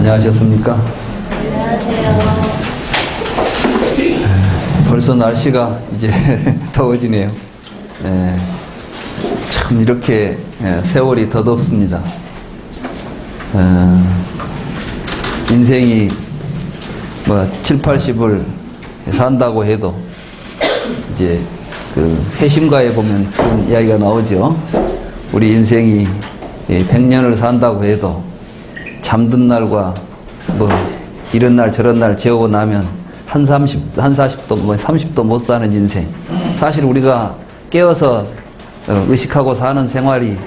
안녕하셨습니까? 벌써 날씨가 이제 더워지네요. 참 이렇게 세월이 더 덥습니다. 인생이 뭐 7, 80을 산다고 해도 이제 그 회심가에 보면 그런 이야기가 나오죠. 우리 인생이 100년을 산다고 해도 잠든 날과 뭐 이런 날 저런 날 재우고 나면 한 40도 뭐 30도 못 사는 인생. 사실 우리가 깨어서 의식하고 사는 생활이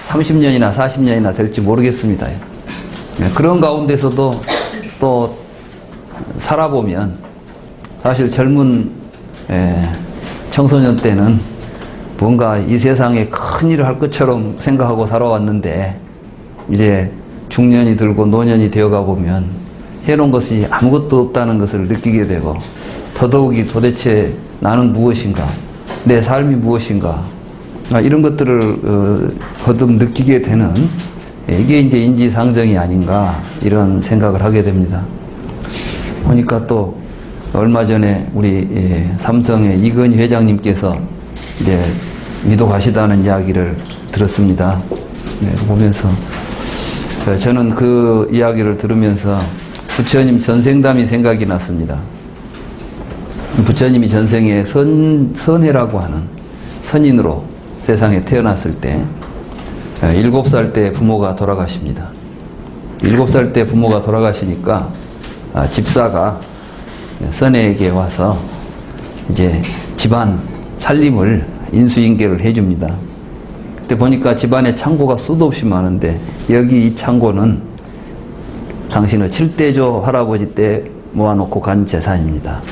30년이나 40년이나 될지 모르겠습니다. 그런 가운데서도 또 살아보면 사실 젊은 청소년 때는 뭔가 이 세상에 큰 일을 할 것처럼 생각하고 살아왔는데 이제 중년이 들고 노년이 되어가 보면 해놓은 것이 아무것도 없다는 것을 느끼게 되고 더더욱이 도대체 나는 무엇인가, 내 삶이 무엇인가, 이런 것들을 거듭 느끼게 되는 이게 이제 인지상정이 아닌가 이런 생각을 하게 됩니다. 보니까 또 얼마 전에 우리 삼성의 이건희 회장님께서 이제 미도 가시다는 이야기를 들었습니다. 보면서 저는 그 이야기를 들으면서 부처님 전생담이 생각이 났습니다. 부처님이 전생에 선해라고 하는 선인으로 세상에 태어났을 때 7살 때 부모가 돌아가십니다. 7살 때 부모가 돌아가시니까 집사가 선해에게 와서 이제 집안 살림을 인수인계를 해줍니다. 그때 보니까 집안에 창고가 수도 없이 많은데 여기 이 창고는 당신의 7대조 할아버지 때 모아놓고 간 재산입니다.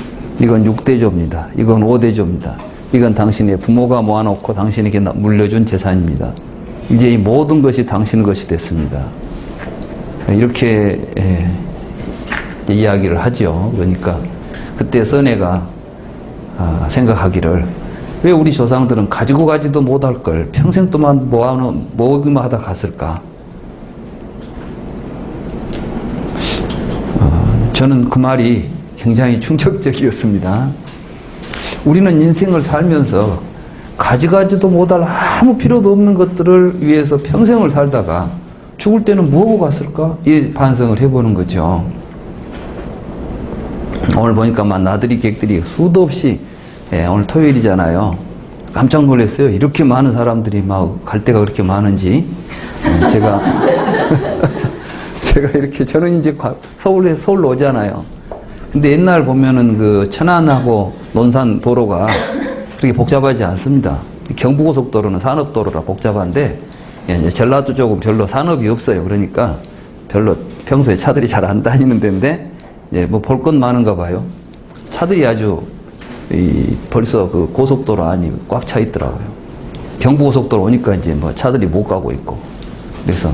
이건 6대조입니다. 이건 5대조입니다. 이건 당신의 부모가 모아놓고 당신에게 물려준 재산입니다. 이제 이 모든 것이 당신 것이 됐습니다. 이렇게 이야기를 하죠. 그러니까 그때 선애가 생각하기를 왜 우리 조상들은 가지고 가지도 못할 걸 평생 동안 모으기만 하다 갔을까? 저는 그 말이 굉장히 충격적이었습니다. 우리는 인생을 살면서 가지가지도 못할 아무 필요도 없는 것들을 위해서 평생을 살다가 죽을 때는 뭐하고 갔을까? 이 반성을 해보는 거죠. 오늘 보니까 막 나들이 객들이 수도 없이 오늘 토요일이잖아요. 깜짝 놀랐어요. 이렇게 많은 사람들이 막 갈 데가 그렇게 많은지. 제가 이렇게 저는 이제 서울로 오잖아요. 근데 옛날 보면은 그 천안하고 논산 도로가 그렇게 복잡하지 않습니다. 경부고속도로는 산업도로라 복잡한데 전라도 쪽은 별로 산업이 없어요. 그러니까 별로 평소에 차들이 잘 안 다니는 데인데 뭐 볼 건 많은가 봐요. 차들이 아주 벌써 그 고속도로 안이 꽉 차 있더라고요. 경부고속도로 오니까 이제 뭐 차들이 못 가고 있고. 그래서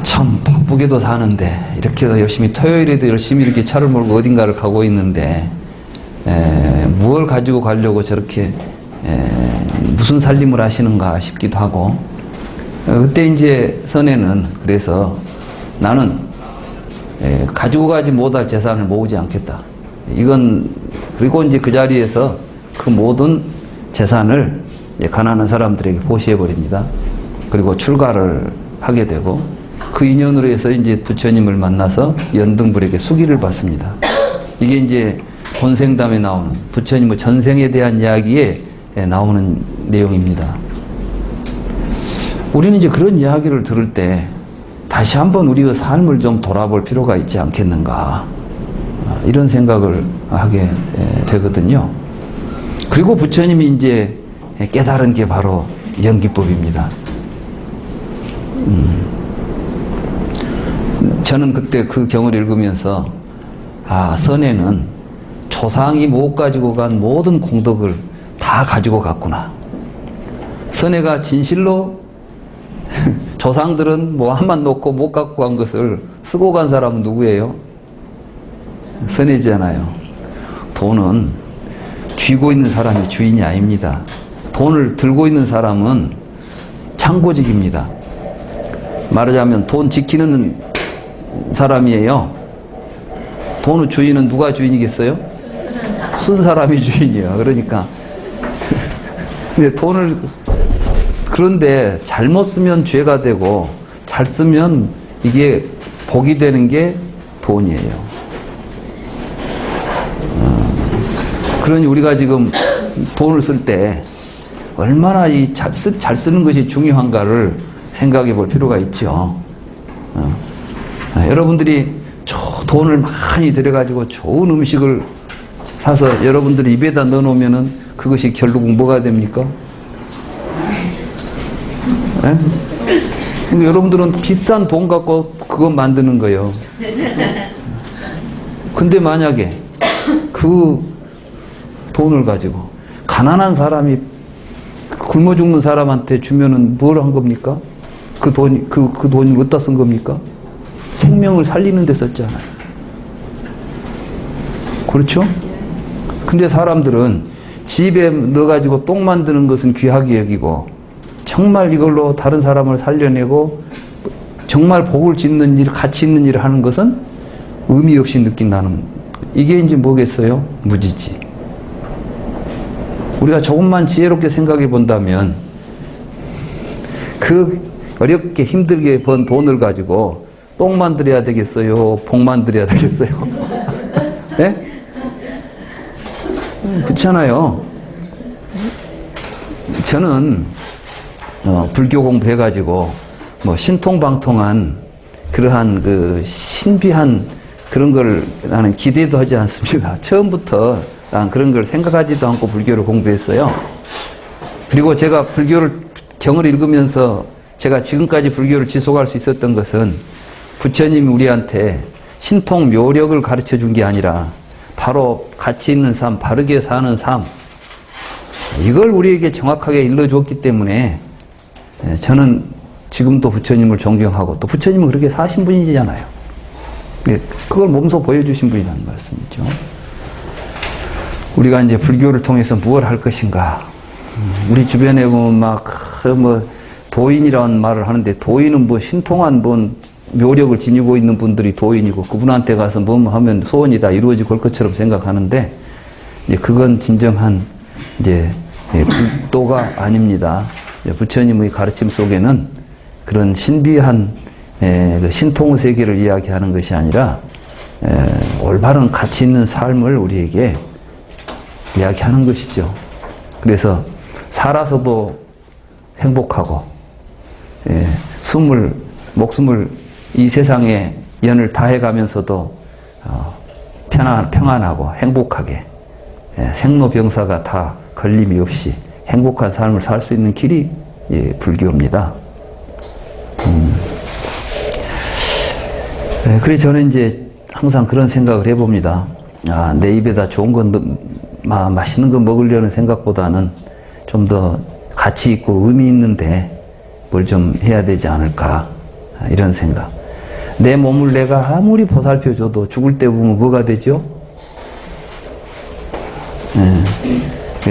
참 바쁘게도 사는데 이렇게 열심히 토요일에도 열심히 이렇게 차를 몰고 어딘가를 가고 있는데 무엇을 가지고 가려고 저렇게 무슨 살림을 하시는가 싶기도 하고 그때 이제 선에는 그래서 나는 가지고 가지 못할 재산을 모으지 않겠다. 그리고 이제 그 자리에서 그 모든 재산을 가난한 사람들에게 보시해버립니다. 그리고 출가를 하게 되고 그 인연으로 해서 이제 부처님을 만나서 연등불에게 수기를 받습니다. 이게 이제 본생담에 나오는 부처님의 전생에 대한 이야기에 나오는 내용입니다. 우리는 이제 그런 이야기를 들을 때 다시 한번 우리의 삶을 좀 돌아볼 필요가 있지 않겠는가 이런 생각을 하게 되거든요. 그리고 부처님이 이제 깨달은 게 바로 연기법입니다. 저는 그때 그 경을 읽으면서 선에는 조상이 못 가지고 간 모든 공덕을 다 가지고 갔구나. 선에가 진실로 조상들은 뭐 한만 놓고 못 갖고 간 것을 쓰고 간 사람은 누구예요? 선해잖아요. 돈은 쥐고 있는 사람이 주인이 아닙니다. 돈을 들고 있는 사람은 창고직입니다. 말하자면 돈 지키는 사람이에요. 돈의 주인은 누가 주인이겠어요? 쓴 사람이 주인이에요. 그러니까 근데 그런데 잘못 쓰면 죄가 되고 잘 쓰면 이게 복이 되는 게 돈이에요. 그러니 우리가 지금 돈을 쓸 때 얼마나 잘 쓰는 것이 중요한가를 생각해 볼 필요가 있죠. 여러분들이 돈을 많이 들여가지고 좋은 음식을 사서 여러분들이 입에다 넣어놓으면은 그것이 결국 뭐가 됩니까? 네? 그러니까 여러분들은 비싼 돈 갖고 그거 만드는 거예요. 근데 만약에 그 돈을 가지고 가난한 사람이 굶어 죽는 사람한테 주면은 뭘 한 겁니까? 그 돈이 어디다 쓴 겁니까? 생명을 살리는 데 썼잖아요. 그렇죠? 근데 사람들은 집에 넣어가지고 똥 만드는 것은 귀하게 여기고 정말 이걸로 다른 사람을 살려내고 정말 복을 짓는 일, 가치 있는 일을 하는 것은 의미 없이 느낀다는, 이게 이제 뭐겠어요? 무지지. 우리가 조금만 지혜롭게 생각해 본다면 그 어렵게 힘들게 번 돈을 가지고 똥 만들어야 되겠어요? 복 만들어야 되겠어요? 네? 그렇잖아요. 저는 불교 공부해가지고 신통방통한 그러한 그 신비한 그런 걸 나는 기대도 하지 않습니다. 처음부터 난 그런 걸 생각하지도 않고 불교를 공부했어요. 그리고 제가 경을 읽으면서 제가 지금까지 불교를 지속할 수 있었던 것은 부처님이 우리한테 신통 묘력을 가르쳐 준 게 아니라 바로 가치 있는 삶, 바르게 사는 삶, 이걸 우리에게 정확하게 일러주었기 때문에 저는 지금도 부처님을 존경하고 또 부처님은 그렇게 사신 분이잖아요. 그걸 몸소 보여주신 분이라는 말씀이죠. 우리가 이제 불교를 통해서 무엇을 할 것인가. 우리 주변에 보면 도인이라는 말을 하는데, 도인은 신통한 묘력을 지니고 있는 분들이 도인이고, 그분한테 가서 뭐 하면 소원이 다 이루어지고 올 것처럼 생각하는데, 이제 그건 진정한 불도가 아닙니다. 부처님의 가르침 속에는 그런 신비한 신통의 세계를 이야기하는 것이 아니라 올바른 가치 있는 삶을 우리에게 이야기하는 것이죠. 그래서 살아서도 행복하고 목숨을 이 세상에 연을 다해가면서도 평안하고 행복하게 생로병사가 다 걸림이 없이 행복한 삶을 살 수 있는 길이 불교입니다. 그래서 저는 이제 항상 그런 생각을 해봅니다. 내 입에다 좋은 건, 맛있는 거 먹으려는 생각보다는 좀 더 가치 있고 의미 있는데 뭘 좀 해야 되지 않을까, 이런 생각. 내 몸을 내가 아무리 보살펴줘도 죽을 때 보면 뭐가 되죠?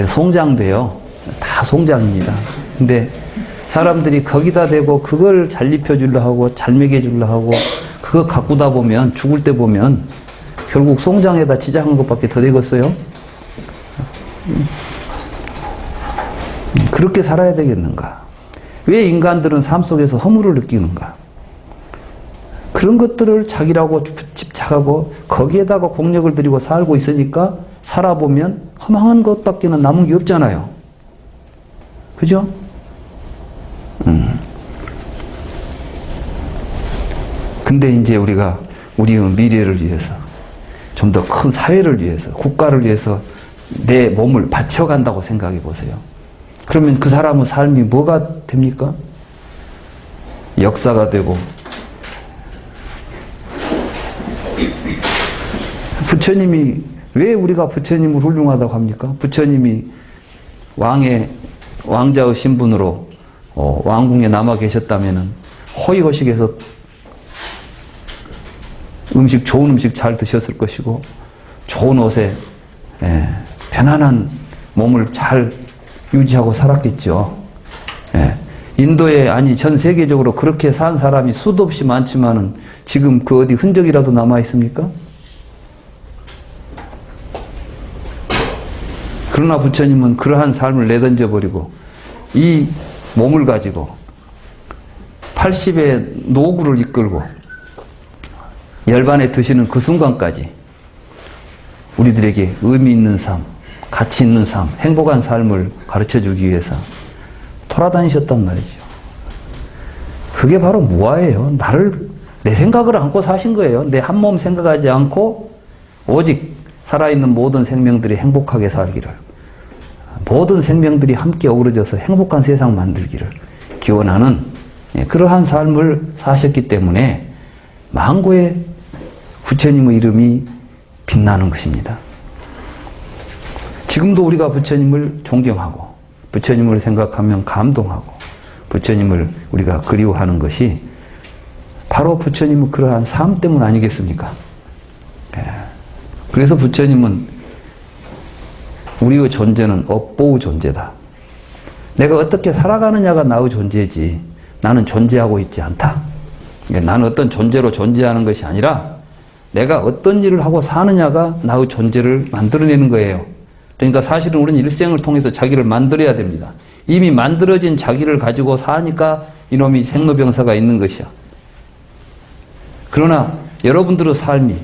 송장돼요. 다 송장입니다. 근데 사람들이 거기다 대고 그걸 잘 입혀주려 하고 잘 먹여주려 하고 그거 가꾸다 보면, 죽을 때 보면 결국 송장에다 치장한 것밖에 더 되겠어요? 그렇게 살아야 되겠는가? 왜 인간들은 삶 속에서 허물을 느끼는가? 그런 것들을 자기라고 집착하고 거기에다가 공력을 들이고 살고 있으니까 살아보면 허망한 것밖에는 남은 게 없잖아요. 그죠? 근데 이제 우리가 우리의 미래를 위해서, 좀 더 큰 사회를 위해서, 국가를 위해서 내 몸을 바쳐간다고 생각해 보세요. 그러면 그 사람의 삶이 뭐가 됩니까? 역사가 되고, 부처님이, 왜 우리가 부처님을 훌륭하다고 합니까? 부처님이 왕자의 신분으로 왕궁에 남아 계셨다면은 호의호식에서 좋은 음식 잘 드셨을 것이고, 좋은 옷에 편안한 몸을 잘 유지하고 살았겠죠. 인도에 아니 전 세계적으로 그렇게 산 사람이 수도 없이 많지만은 지금 그 어디 흔적이라도 남아 있습니까? 그러나 부처님은 그러한 삶을 내던져 버리고 이 몸을 가지고 80의 노구를 이끌고 열반에 드시는 그 순간까지 우리들에게 의미 있는 삶, 가치 있는 삶, 행복한 삶을 가르쳐주기 위해서 돌아다니셨단 말이죠. 그게 바로 무아예요. 내 생각을 안고 사신 거예요. 내 한 몸 생각하지 않고 오직 살아있는 모든 생명들이 행복하게 살기를, 모든 생명들이 함께 어우러져서 행복한 세상 만들기를 기원하는 그러한 삶을 사셨기 때문에 만고의 부처님의 이름이 빛나는 것입니다. 지금도 우리가 부처님을 존경하고 부처님을 생각하면 감동하고 부처님을 우리가 그리워하는 것이 바로 부처님의 그러한 삶 때문 아니겠습니까? 그래서 부처님은 우리의 존재는 업보의 존재다. 내가 어떻게 살아가느냐가 나의 존재지 나는 존재하고 있지 않다. 나는 어떤 존재로 존재하는 것이 아니라 내가 어떤 일을 하고 사느냐가 나의 존재를 만들어내는 거예요. 그러니까 사실은 우리는 일생을 통해서 자기를 만들어야 됩니다. 이미 만들어진 자기를 가지고 사니까 이놈이 생로병사가 있는 것이야. 그러나 여러분들의 삶이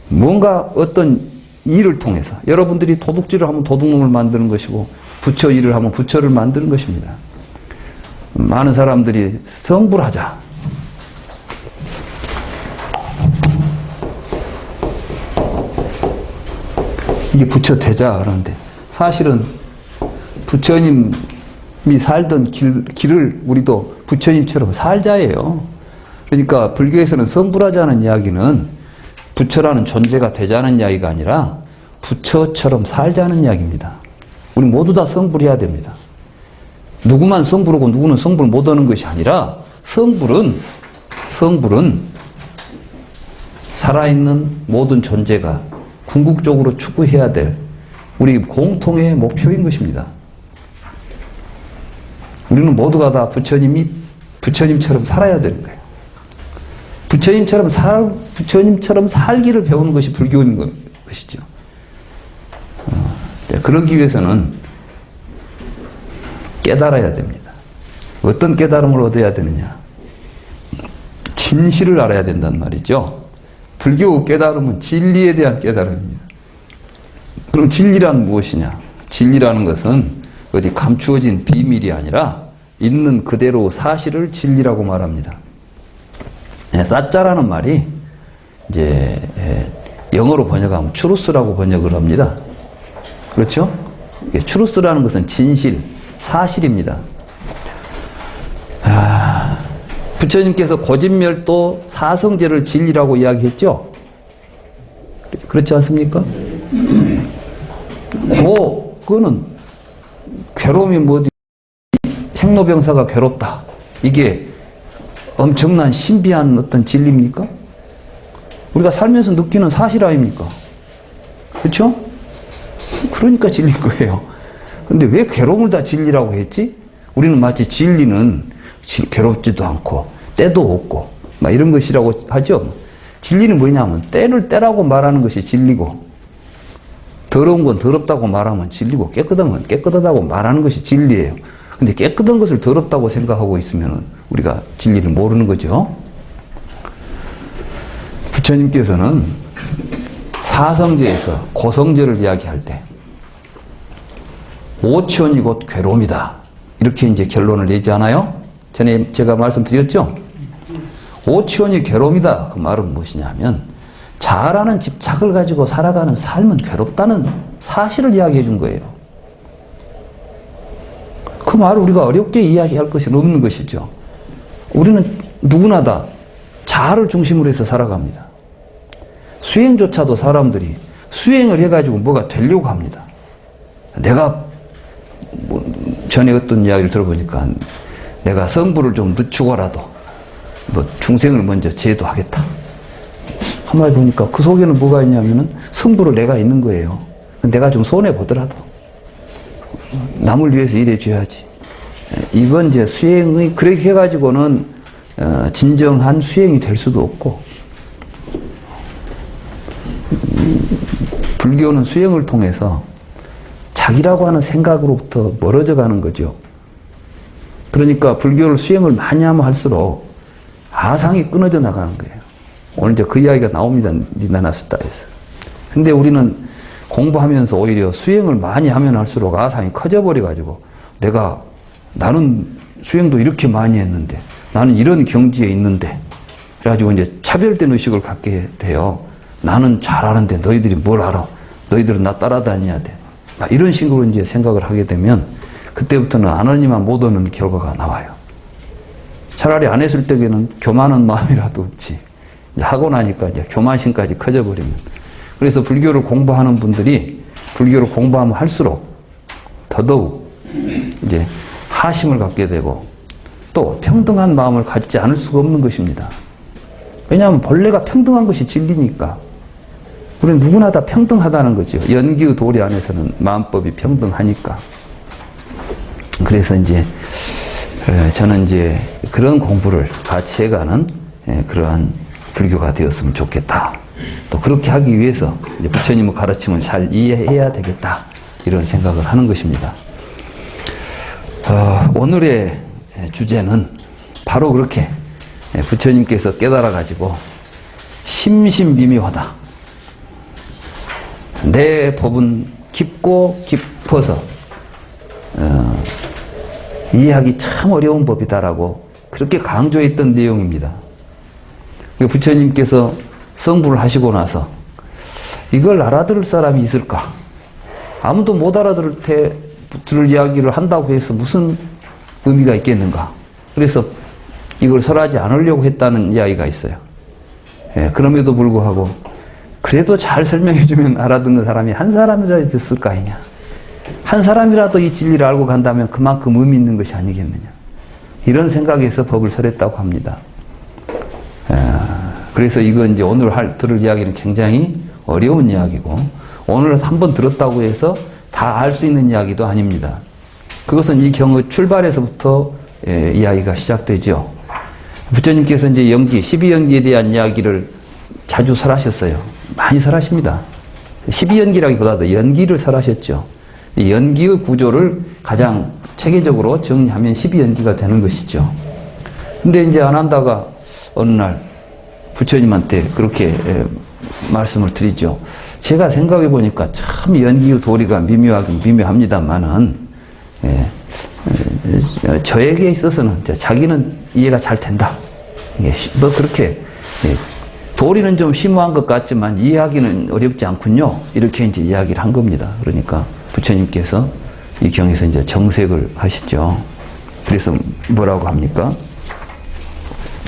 뭔가 어떤 일을 통해서 여러분들이 도둑질을 하면 도둑놈을 만드는 것이고 부처 일을 하면 부처를 만드는 것입니다. 많은 사람들이 성불하자. 이게 부처 되자 그러는데 사실은 부처님이 살던 길을 우리도 부처님처럼 살자예요. 그러니까 불교에서는 성불하자는 이야기는 부처라는 존재가 되자는 이야기가 아니라 부처처럼 살자는 이야기입니다. 우리 모두 다 성불해야 됩니다. 누구만 성불하고 누구는 성불 못하는 것이 아니라 성불은 살아있는 모든 존재가 궁극적으로 추구해야 될 우리 공통의 목표인 것입니다. 우리는 모두가 다 부처님처럼 살아야 되는 거예요. 부처님처럼 살기를 배우는 것이 불교인 것이죠. 그러기 위해서는 깨달아야 됩니다. 어떤 깨달음을 얻어야 되느냐? 진실을 알아야 된단 말이죠. 불교 깨달음은 진리에 대한 깨달음입니다. 그럼 진리란 무엇이냐? 진리라는 것은 어디 감추어진 비밀이 아니라 있는 그대로 사실을 진리라고 말합니다. 사자라는 말이 이제 영어로 번역하면 truth라고 번역을 합니다. 그렇죠? truth라는 것은 진실, 사실입니다. 부처님께서 고진멸도 사성제를 진리라고 이야기했죠? 그렇지 않습니까? 그거는 괴로움이 생로병사가 괴롭다. 이게 엄청난 신비한 어떤 진리입니까? 우리가 살면서 느끼는 사실 아닙니까? 그렇죠? 그러니까 진리인 거예요. 근데 왜 괴로움을 다 진리라고 했지? 우리는 마치 진리는 괴롭지도 않고 때도 없고 막 이런 것이라고 하죠. 진리는 뭐냐면 때를 때라고 말하는 것이 진리고 더러운 건 더럽다고 말하면 진리고 깨끗한 건 깨끗하다고 말하는 것이 진리예요. 근데 깨끗한 것을 더럽다고 생각하고 있으면 우리가 진리를 모르는 거죠. 부처님께서는 사성제에서 고성제를 이야기할 때 오천이 곧 괴로움이다. 이렇게 이제 결론을 내지 않아요? 전에 제가 말씀드렸죠? 오천이 괴로움이다. 그 말은 무엇이냐면 자아라는 집착을 가지고 살아가는 삶은 괴롭다는 사실을 이야기해 준 거예요. 그 말을 우리가 어렵게 이야기할 것이 없는 것이죠. 우리는 누구나 다 자아를 중심으로 해서 살아갑니다. 수행조차도 사람들이 수행을 해가지고 뭐가 되려고 합니다. 내가 전에 어떤 이야기를 들어보니까 내가 성불을 좀 늦추고라도 중생을 먼저 제도하겠다. 한마디 보니까 그 속에는 뭐가 있냐면은 성불을 내가 있는 거예요. 내가 좀 손해보더라도 남을 위해서 일해줘야지. 이건 이제 수행의, 그렇게 해가지고는 진정한 수행이 될 수도 없고, 불교는 수행을 통해서 자기라고 하는 생각으로부터 멀어져 가는 거죠. 그러니까 불교를 수행을 많이 하면 할수록 아상이 끊어져 나가는 거예요. 오늘 이제 그 이야기가 나옵니다. 니나나수다에서. 근데 우리는 공부하면서 오히려 수행을 많이 하면 할수록 아상이 커져버려가지고 나는 수행도 이렇게 많이 했는데, 나는 이런 경지에 있는데, 그래가지고 이제 차별된 의식을 갖게 돼요. 나는 잘하는데 너희들이 뭘 알아? 너희들은 나 따라다녀야 돼. 이런 식으로 이제 생각을 하게 되면 그때부터는 안 하니만 못 오는 결과가 나와요. 차라리 안 했을 때에는 교만한 마음이라도 없지. 하고 나니까 이제 교만심까지 커져버리면. 그래서 불교를 공부하는 분들이 불교를 공부하면 할수록 더더욱 이제 하심을 갖게 되고 또 평등한 마음을 가지지 않을 수가 없는 것입니다. 왜냐하면 본래가 평등한 것이 진리니까. 우리는 누구나 다 평등하다는 거죠. 연기의 도리 안에서는 마음법이 평등하니까. 그래서 이제 저는 이제 그런 공부를 같이 해가는 그러한 불교가 되었으면 좋겠다. 또 그렇게 하기 위해서 이제 부처님의 가르침을 잘 이해해야 되겠다. 이런 생각을 하는 것입니다. 오늘의 주제는 바로 그렇게 부처님께서 깨달아가지고 심심미묘하다. 내 법은 깊고 깊어서 이해하기 참 어려운 법이다라고 그렇게 강조했던 내용입니다. 부처님께서 성불을 하시고 나서 이걸 알아들을 사람이 있을까? 아무도 못 들을 이야기를 한다고 해서 무슨 의미가 있겠는가? 그래서 이걸 설하지 않으려고 했다는 이야기가 있어요. 그럼에도 불구하고 그래도 잘 설명해주면 알아듣는 사람이 한 사람이라도 있을 거 아니냐. 한 사람이라도 이 진리를 알고 간다면 그만큼 의미 있는 것이 아니겠느냐. 이런 생각에서 법을 설했다고 합니다. 그래서 이건 이제 오늘 들을 이야기는 굉장히 어려운 이야기고, 오늘 한번 들었다고 해서 다 알 수 있는 이야기도 아닙니다. 그것은 이 경의 출발에서부터 이야기가 시작되죠. 부처님께서 이제 12연기에 대한 이야기를 자주 설하셨어요. 많이 설하십니다. 12연기라기보다도 연기를 설하셨죠. 이 연기의 구조를 가장 체계적으로 정리하면 12연기가 되는 것이죠. 근데 이제 안한다가 어느 날 부처님한테 그렇게 말씀을 드리죠. 제가 생각해 보니까 참 연기의 도리가 미묘하긴 미묘합니다만은 저에게 있어서는 자기는 이해가 잘 된다. 뭐 그렇게 도리는 좀 심오한 것 같지만 이해하기는 어렵지 않군요. 이렇게 이제 이야기를 한 겁니다. 그러니까 부처님께서 이 경에서 이제 정색을 하시죠. 그래서 뭐라고 합니까?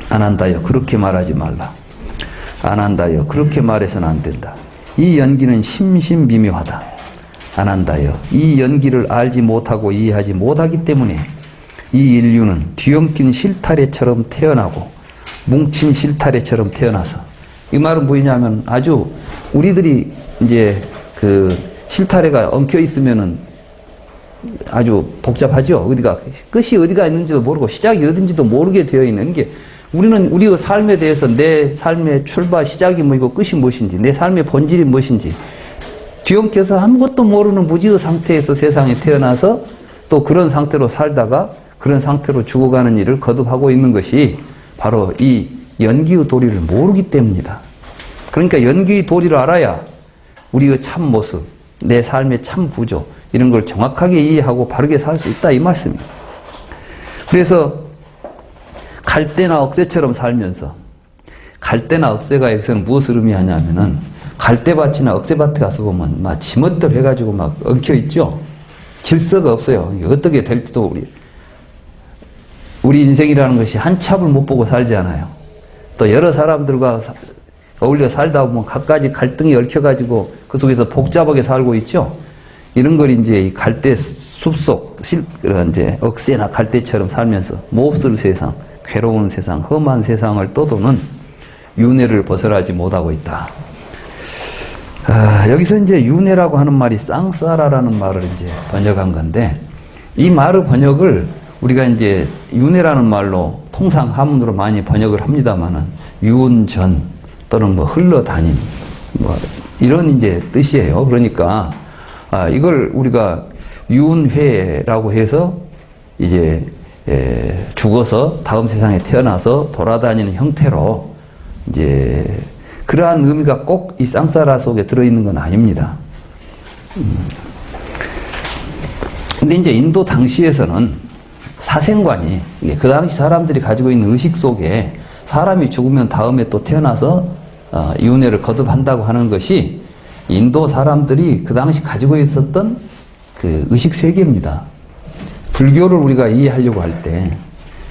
안한다여 그렇게 말하지 말라. 안한다여 그렇게 말해서는 안 된다. 이 연기는 심심미묘하다. 안한다여 이 연기를 알지 못하고 이해하지 못하기 때문에 이 인류는 뒤엉킨 실타래처럼 태어나고 뭉친 실타래처럼 태어나서, 이 말은 뭐냐면 아주 우리들이 이제 그 실타래가 엉켜 있으면은 아주 복잡하죠. 끝이 어디가 있는지도 모르고 시작이 어딘지도 모르게 되어 있는 게, 우리는 우리의 삶에 대해서 내 삶의 출발, 시작이 뭐이고 끝이 무엇인지, 내 삶의 본질이 무엇인지 뒤엉켜서 아무것도 모르는 무지의 상태에서 세상에 태어나서 또 그런 상태로 살다가 그런 상태로 죽어가는 일을 거듭하고 있는 것이 바로 이 연기의 도리를 모르기 때문이다. 그러니까 연기의 도리를 알아야 우리의 참 모습, 내 삶의 참 구조, 이런 걸 정확하게 이해하고 바르게 살 수 있다, 이 말씀입니다. 그래서 갈대나 억새처럼 살면서, 갈대나 억새가 여기서는 무엇을 의미하냐면은 갈대밭이나 억새밭에 가서 보면 막 지멋대로 해가지고 막 엉켜 있죠. 질서가 없어요. 어떻게 될지도 우리 인생이라는 것이 한 찹을 못 보고 살지 않아요. 또 여러 사람들과 어울려 살다 보면 갖가지 갈등이 얽혀가지고 그 속에서 복잡하게 살고 있죠. 이런 걸 이제 이 갈대 숲속, 이제 억새나 갈대처럼 살면서 몹쓸 세상, 괴로운 세상, 험한 세상을 떠도는 윤회를 벗어나지 못하고 있다. 여기서 이제 윤회라고 하는 말이 쌍싸라라는 말을 이제 번역한 건데, 이 말의 번역을 우리가 이제 윤회라는 말로 통상 한문으로 많이 번역을 합니다만은 윤전 또는 뭐 흘러다님 뭐 이런 이제 뜻이에요. 그러니까 이걸 우리가 윤회라고 해서 이제 죽어서 다음 세상에 태어나서 돌아다니는 형태로 이제 그러한 의미가 꼭 이 쌍싸라 속에 들어있는 건 아닙니다. 근데 이제 인도 당시에서는 사생관이 그 당시 사람들이 가지고 있는 의식 속에 사람이 죽으면 다음에 또 태어나서 윤회를 거듭한다고 하는 것이 인도 사람들이 그 당시 가지고 있었던 그 의식 세계입니다. 불교를 우리가 이해하려고 할 때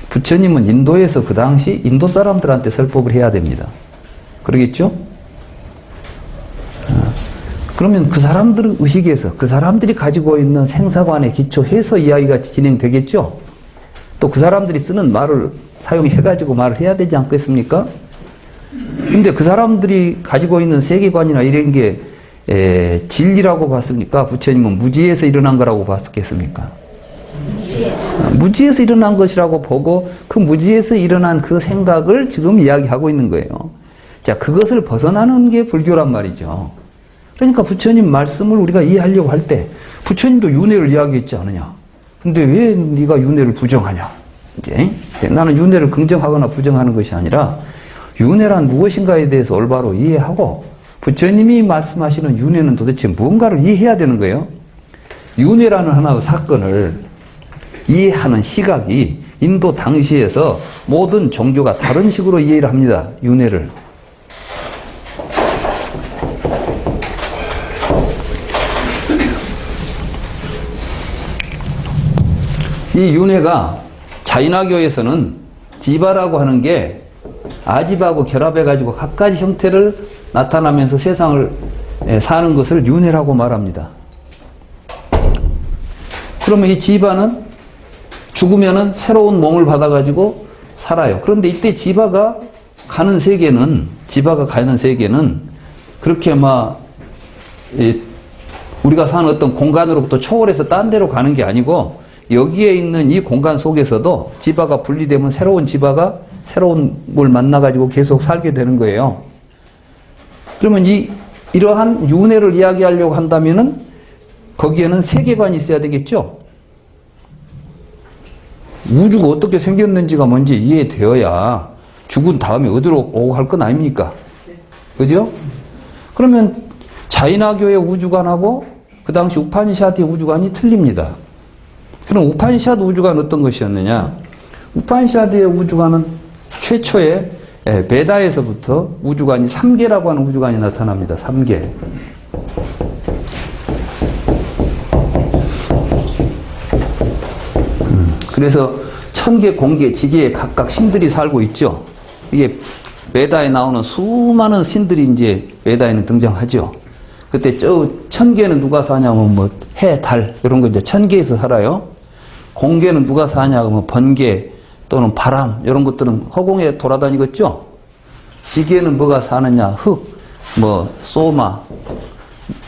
부처님은 인도에서 그 당시 인도 사람들한테 설법을 해야 됩니다. 그러겠죠? 그러면 그 사람들의 의식에서 그 사람들이 가지고 있는 생사관에 기초해서 이야기가 진행되겠죠? 또 그 사람들이 쓰는 말을 사용해가지고 말을 해야 되지 않겠습니까? 근데 그 사람들이 가지고 있는 세계관이나 이런 게 진리라고 봤습니까? 부처님은 무지에서 일어난 거라고 봤겠습니까? 무지에서 일어난 것이라고 보고 그 무지에서 일어난 그 생각을 지금 이야기하고 있는 거예요. 자, 그것을 벗어나는 게 불교란 말이죠. 그러니까 부처님 말씀을 우리가 이해하려고 할 때 부처님도 윤회를 이야기했지 않느냐. 근데 왜 네가 윤회를 부정하냐. 이제 나는 윤회를 긍정하거나 부정하는 것이 아니라 윤회란 무엇인가에 대해서 올바로 이해하고 부처님이 말씀하시는 윤회는 도대체 무언가를 이해해야 되는 거예요. 윤회라는 하나의 사건을 이해하는 시각이 인도 당시에서 모든 종교가 다른 식으로 이해를 합니다. 윤회를. 이 윤회가 자인화교에서는 지바라고 하는 게 아집하고 결합해가지고 각가지 형태를 나타나면서 세상을 사는 것을 윤회라고 말합니다. 그러면 이 지바는 죽으면은 새로운 몸을 받아가지고 살아요. 그런데 이때 지바가 가는 세계는 그렇게 막 우리가 사는 어떤 공간으로부터 초월해서 딴 데로 가는 게 아니고 여기에 있는 이 공간 속에서도 지바가 분리되면 새로운 지바가 새로운 걸 만나가지고 계속 살게 되는 거예요. 그러면 이러한 윤회를 이야기하려고 한다면은 거기에는 세계관이 있어야 되겠죠? 우주가 어떻게 생겼는지가 뭔지 이해되어야 죽은 다음에 어디로 오고 할 건 아닙니까? 그죠? 그러면 자인화교의 우주관하고 그 당시 우파니샤드의 우주관이 틀립니다. 그럼 우파니샤드 우주관은 어떤 것이었느냐? 우파니샤드의 우주관은 최초에 베다에서부터 우주관이 3개라고 하는 우주관이 나타납니다. 3개. 그래서 1000개 공계, 지계에 각각 신들이 살고 있죠. 이게 베다에 나오는 수많은 신들이 이제 베다에는 등장하죠. 그때 저 1000개는 누가 사냐면 뭐 해, 달 이런 거 이제 1000개에서 살아요. 공계는 누가 사냐 뭐 번개 또는 바람 이런 것들은 허공에 돌아다니겠죠. 지계는 뭐가 사느냐 흙, 뭐 소마,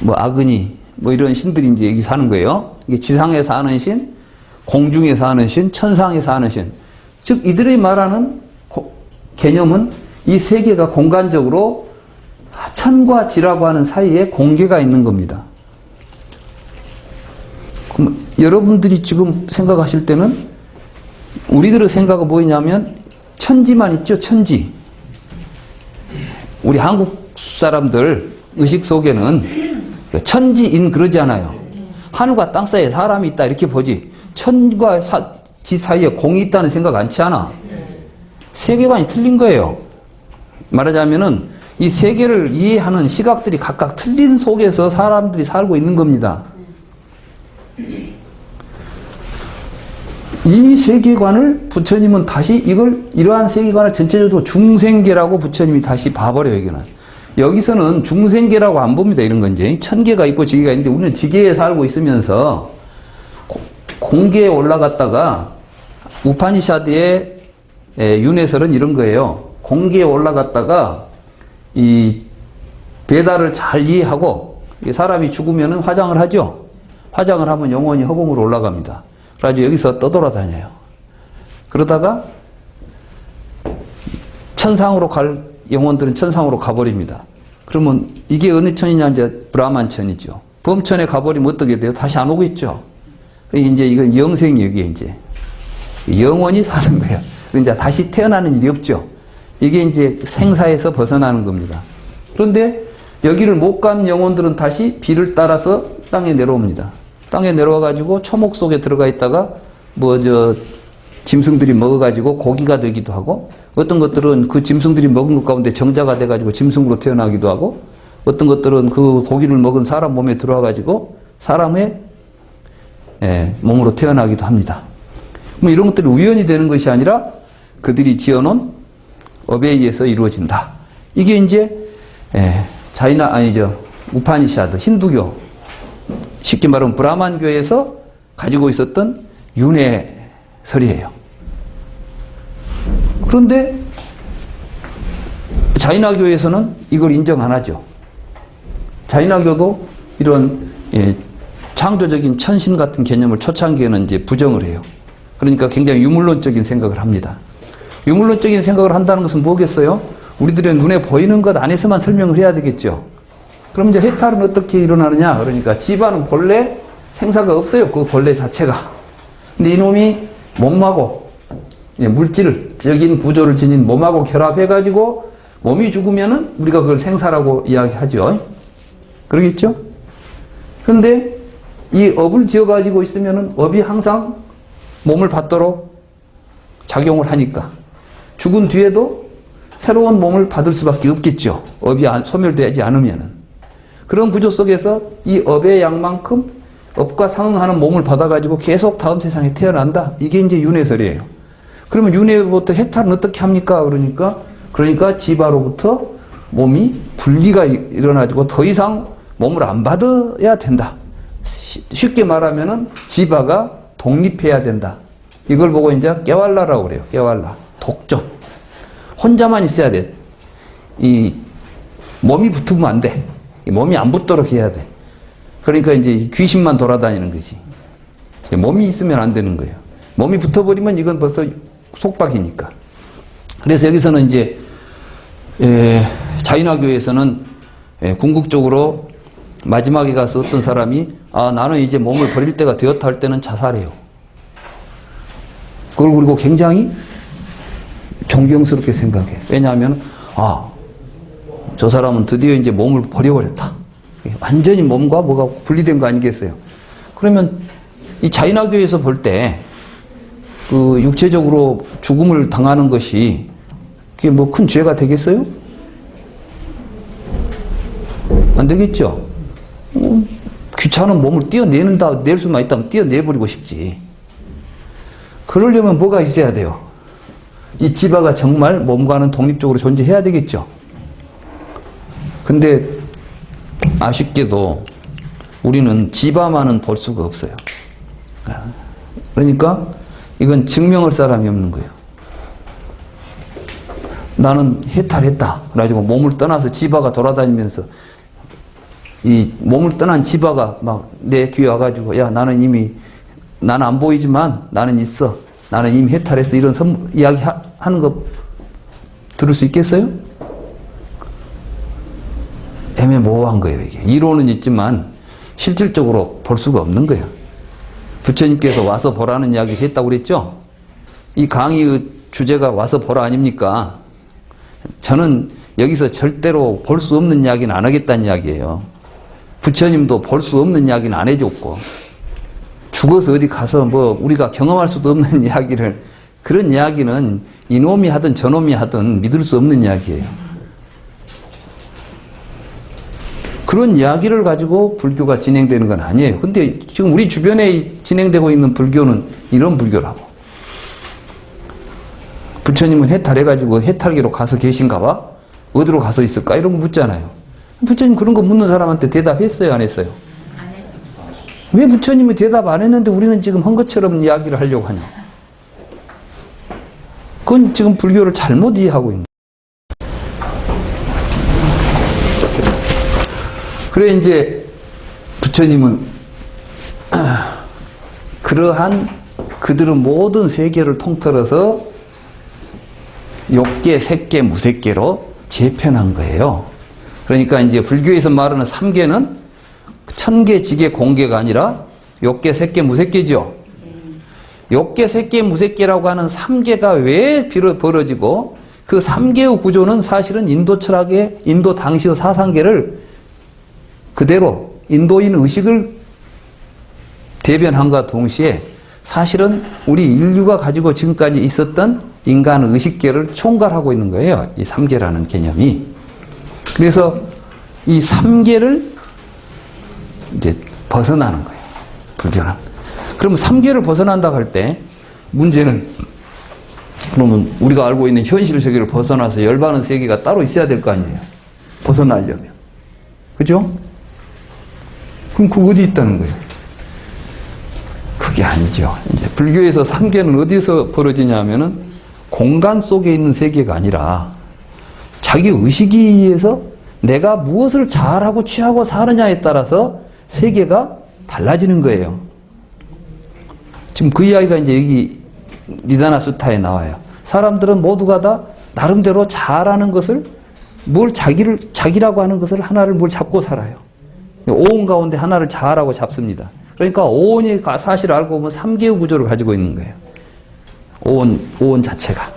뭐 아그니 뭐 이런 신들이 이제 여기 사는 거예요. 이게 지상에 사는 신, 공중에 사는 신, 천상에 사는 신. 즉 이들이 말하는 개념은 이 세계가 공간적으로 천과 지라고 하는 사이에 공계가 있는 겁니다. 그럼 여러분들이 지금 생각하실 때는 우리들의 생각은 뭐냐면 천지만 있죠. 천지. 우리 한국 사람들 의식 속에는 천지인 그러지 않아요. 하늘과 땅 사이에 사람이 있다 이렇게 보지 천과 지 사이에 공이 있다는 생각 않지 않아. 세계관이 틀린 거예요. 말하자면은 이 세계를 이해하는 시각들이 각각 틀린 속에서 사람들이 살고 있는 겁니다. 이 세계관을 부처님은 다시 이러한 세계관을 전체적으로 중생계라고 부처님이 다시 봐버려요. 여기서는 중생계라고 안 봅니다. 이런 건 이제 천계가 있고 지계가 있는데 우리는 지계에 살고 있으면서 공계에 올라갔다가 우파니샤드의 윤회설은 이런 거예요. 공계에 올라갔다가 이 베다를 잘 이해하고 사람이 죽으면 화장을 하죠. 화장을 하면 영혼이 허공으로 올라갑니다. 그래가지고 여기서 떠돌아다녀요. 그러다가 천상으로 갈 영혼들은 천상으로 가버립니다. 그러면 이게 어느 천이냐? 이제 브라만천이죠. 범천에 가버리면 어떻게 돼요? 다시 안 오겠죠. 이제 이건 영생이 여기에 이제 영원히 사는 거예요. 이제 다시 태어나는 일이 없죠. 이게 이제 생사에서 벗어나는 겁니다. 그런데 여기를 못 간 영혼들은 다시 비를 따라서 땅에 내려옵니다. 땅에 내려와가지고 초목 속에 들어가 있다가 짐승들이 먹어가지고 고기가 되기도 하고, 어떤 것들은 그 짐승들이 먹은 것 가운데 정자가 돼가지고 짐승으로 태어나기도 하고, 어떤 것들은 그 고기를 먹은 사람 몸에 들어와가지고 사람의 몸으로 태어나기도 합니다. 뭐 이런 것들이 우연히 되는 것이 아니라 그들이 지어놓은 업에 의해서 이루어진다. 이게 이제 우파니샤드, 힌두교, 쉽게 말하면 브라만교에서 가지고 있었던 윤회설이에요. 그런데 자이나교에서는 이걸 인정 안 하죠. 자이나교도 이런 창조적인 천신 같은 개념을 초창기에는 이제 부정을 해요. 그러니까 굉장히 유물론적인 생각을 합니다. 유물론적인 생각을 한다는 것은 뭐겠어요? 우리들의 눈에 보이는 것 안에서만 설명을 해야 되겠죠. 그럼 이제 해탈은 어떻게 일어나느냐? 그러니까 지바는 본래 생사가 없어요. 그 본래 자체가. 근데 이놈이 몸하고 물질적인 구조를 지닌 몸하고 결합해가지고 몸이 죽으면은 우리가 그걸 생사라고 이야기하죠. 그러겠죠? 그런데 이 업을 지어가지고 있으면은 업이 항상 몸을 받도록 작용을 하니까 죽은 뒤에도 새로운 몸을 받을 수밖에 없겠죠. 업이 소멸되지 않으면은. 그런 구조 속에서 이 업의 양만큼 업과 상응하는 몸을 받아가지고 계속 다음 세상에 태어난다. 이게 이제 윤회설이에요. 그러면 윤회부터 해탈은 어떻게 합니까? 그러니까 지바로부터 몸이 분리가 일어나지고 더 이상 몸을 안 받아야 된다. 쉽게 말하면은 지바가 독립해야 된다. 이걸 보고 이제 깨왈라라고 그래요. 깨왈라. 독점. 혼자만 있어야 돼. 이 몸이 붙으면 안 돼. 이 몸이 안 붙도록 해야 돼. 그러니까 이제 귀신만 돌아다니는 거지. 몸이 있으면 안 되는 거예요. 몸이 붙어버리면 이건 벌써 속박이니까. 그래서 여기서는 이제 자이나교에서는 궁극적으로 마지막에 가서 어떤 사람이 나는 이제 몸을 버릴 때가 되었다 할 때는 자살해요. 그걸 그리고 굉장히 존경스럽게 생각해. 왜냐하면 저 사람은 드디어 이제 몸을 버려버렸다. 완전히 몸과 뭐가 분리된 거 아니겠어요? 그러면 이 자이나교에서 볼 때 그 육체적으로 죽음을 당하는 것이 그게 뭐 큰 죄가 되겠어요? 안 되겠죠? 귀찮은 몸을 낼 수만 있다면 떼어내버리고 싶지. 그러려면 뭐가 있어야 돼요? 이 지바가 정말 몸과는 독립적으로 존재해야 되겠죠. 근데 아쉽게도 우리는 지바만은 볼 수가 없어요. 그러니까 이건 증명할 사람이 없는 거예요. 나는 해탈했다. 그래가지고 몸을 떠나서 지바가 돌아다니면서 이 몸을 떠난 지바가 막 내 귀에 와가지고 나는 안 보이지만 나는 있어. 나는 이미 해탈했어. 이런 이야기 하는 거 들을 수 있겠어요? 애매모호한 거예요, 이게. 이론은 있지만 실질적으로 볼 수가 없는 거예요. 부처님께서 와서 보라는 이야기 했다고 그랬죠? 이 강의의 주제가 와서 보라 아닙니까? 저는 여기서 절대로 볼 수 없는 이야기는 안 하겠다는 이야기예요. 부처님도 볼 수 없는 이야기는 안 해줬고, 죽어서 어디 가서 우리가 경험할 수도 없는 이야기를, 그런 이야기는 이놈이 하든 저놈이 하든 믿을 수 없는 이야기예요. 그런 이야기를 가지고 불교가 진행되는 건 아니에요. 근데 지금 우리 주변에 진행되고 있는 불교는 이런 불교라고. 부처님은 해탈해가지고 해탈기로 가서 계신가 봐? 어디로 가서 있을까? 이런 거 묻잖아요. 부처님 그런 거 묻는 사람한테 대답했어요? 안 했어요? 안 했어요. 왜 부처님이 대답 안 했는데 우리는 지금 한 것처럼 이야기를 하려고 하냐? 그건 지금 불교를 잘못 이해하고 있는 거예요. 그래 이제 부처님은 그러한 그들은 모든 세계를 통틀어서 욕계, 색계, 무색계로 재편한 거예요. 그러니까 이제 불교에서 말하는 삼계는 천계, 지계, 공계가 아니라 욕계, 색계, 무색계죠. 욕계, 색계, 무색계라고 하는 삼계가 왜 벌어지고 그 삼계의 구조는 사실은 인도 철학의 인도 당시의 사상계를 그대로 인도인 의식을 대변함과 동시에 사실은 우리 인류가 가지고 지금까지 있었던 인간 의식계를 총괄하고 있는 거예요. 이 삼계라는 개념이. 그래서 이 삼계를 이제 벗어나는 거예요. 불교는. 그러면 삼계를 벗어난다고 할 때 문제는 그러면 우리가 알고 있는 현실 세계를 벗어나서 열반의 세계가 따로 있어야 될 거 아니에요. 벗어나려면. 그죠? 그럼 그 어디 있다는 거예요? 그게 아니죠. 이제 불교에서 삼계는 어디서 벌어지냐 하면은 공간 속에 있는 세계가 아니라 자기 의식에 의해서 내가 무엇을 잘하고 취하고 사느냐에 따라서 세계가 달라지는 거예요. 지금 그 이야기가 이제 여기 니다나 수타에 나와요. 사람들은 모두가 다 나름대로 잘하는 것을 자기라고 하는 것을 하나를 뭘 잡고 살아요. 오온 가운데 하나를 잘하고 잡습니다. 그러니까 오온이 사실 알고 보면 삼계의 구조를 가지고 있는 거예요. 오온 자체가.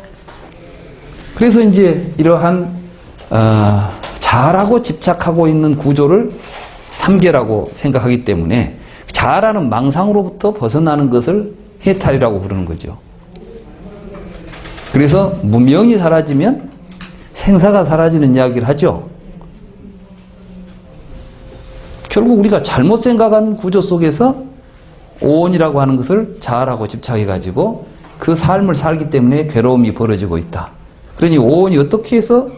그래서 이제 이러한 잘하고 집착하고 있는 구조를 삼계라고 생각하기 때문에 잘하는 망상으로부터 벗어나는 것을 해탈이라고 부르는 거죠. 그래서 무명이 사라지면 생사가 사라지는 이야기를 하죠. 결국 우리가 잘못 생각한 구조 속에서 오온이라고 하는 것을 잘하고 집착해가지고 그 삶을 살기 때문에 괴로움이 벌어지고 있다. 그러니 오온이 어떻게 해서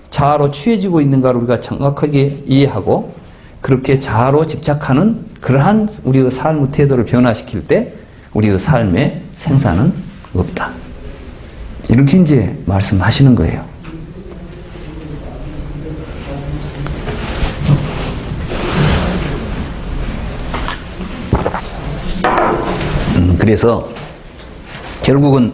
자아로 취해지고 있는가를 우리가 정확하게 이해하고 그렇게 자아로 집착하는 그러한 우리의 삶의 태도를 변화시킬 때 우리의 삶에 생사는 없다. 이렇게 이제 말씀하시는 거예요. 그래서 결국은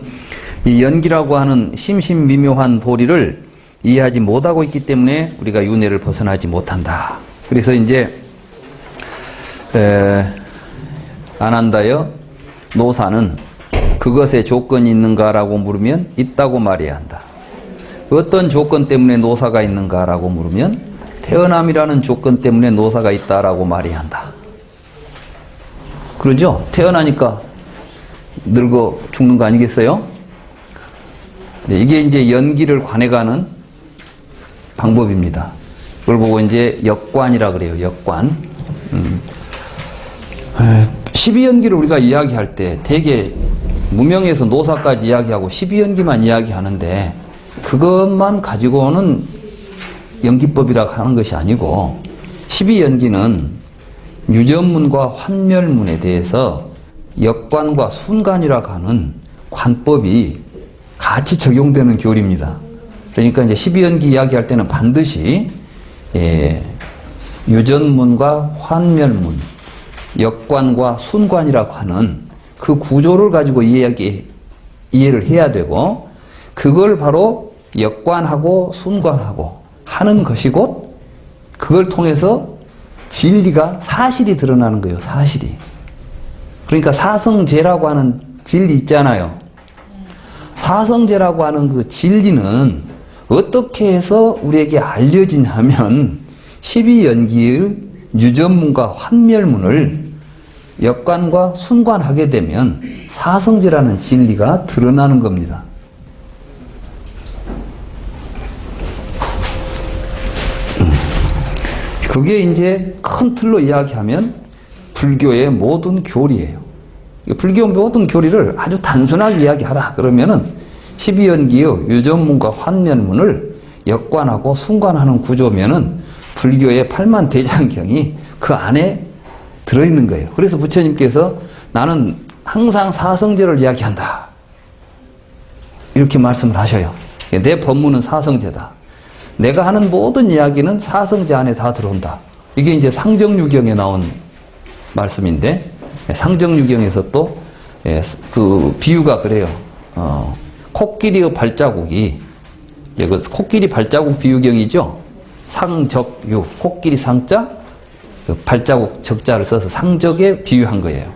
이 연기라고 하는 심신미묘한 도리를 이해하지 못하고 있기 때문에 우리가 윤회를 벗어나지 못한다. 그래서 이제 아난다여 노사는 그것에 조건이 있는가라고 물으면 있다고 말해야 한다. 어떤 조건 때문에 노사가 있는가라고 물으면 태어남이라는 조건 때문에 노사가 있다라고 말해야 한다. 그러죠? 태어나니까 늙어 죽는 거 아니겠어요? 이게 이제 연기를 관해가는 방법입니다. 그걸 보고 이제 역관이라 그래요. 역관. 12연기를 우리가 이야기할 때 대개 무명에서 노사까지 이야기하고 12연기만 이야기하는데 그것만 가지고는 연기법이라고 하는 것이 아니고 12연기는 유전문과 환멸문에 대해서 역관과 순관이라고 하는 관법이 같이 적용되는 교리입니다. 그러니까 이제 12연기 이야기할 때는 반드시 유전문과 환멸문, 역관과 순관이라고 하는 그 구조를 가지고 이해를 해야 되고 그걸 바로 역관하고 순관하고 하는 것이 곧 그걸 통해서 진리가 사실이 드러나는 거예요. 사실이. 그러니까 사성제라고 하는 진리 있잖아요. 사성제라고 하는 그 진리는 어떻게 해서 우리에게 알려지냐면 12연기의 유전문과 환멸문을 역관과 순관하게 되면 사성제라는 진리가 드러나는 겁니다. 그게 이제 큰 틀로 이야기하면 불교의 모든 교리예요. 불교 모든 교리를 아주 단순하게 이야기하라 그러면은 12연기의 유전문과 환멸문을 역관하고 순관하는 구조면은 불교의 팔만대장경이 그 안에 들어있는 거예요. 그래서 부처님께서 나는 항상 사성제를 이야기한다. 이렇게 말씀을 하셔요. 내 법문은 사성제다. 내가 하는 모든 이야기는 사성제 안에 다 들어온다. 이게 이제 상정유경에 나온 말씀인데 상정유경에서 또 예, 그 비유가 그래요. 코끼리의 발자국이, 예, 그 코끼리 발자국 비유경이죠. 상적유, 코끼리 상자, 그 발자국 적자를 써서 상적에 비유한 거예요.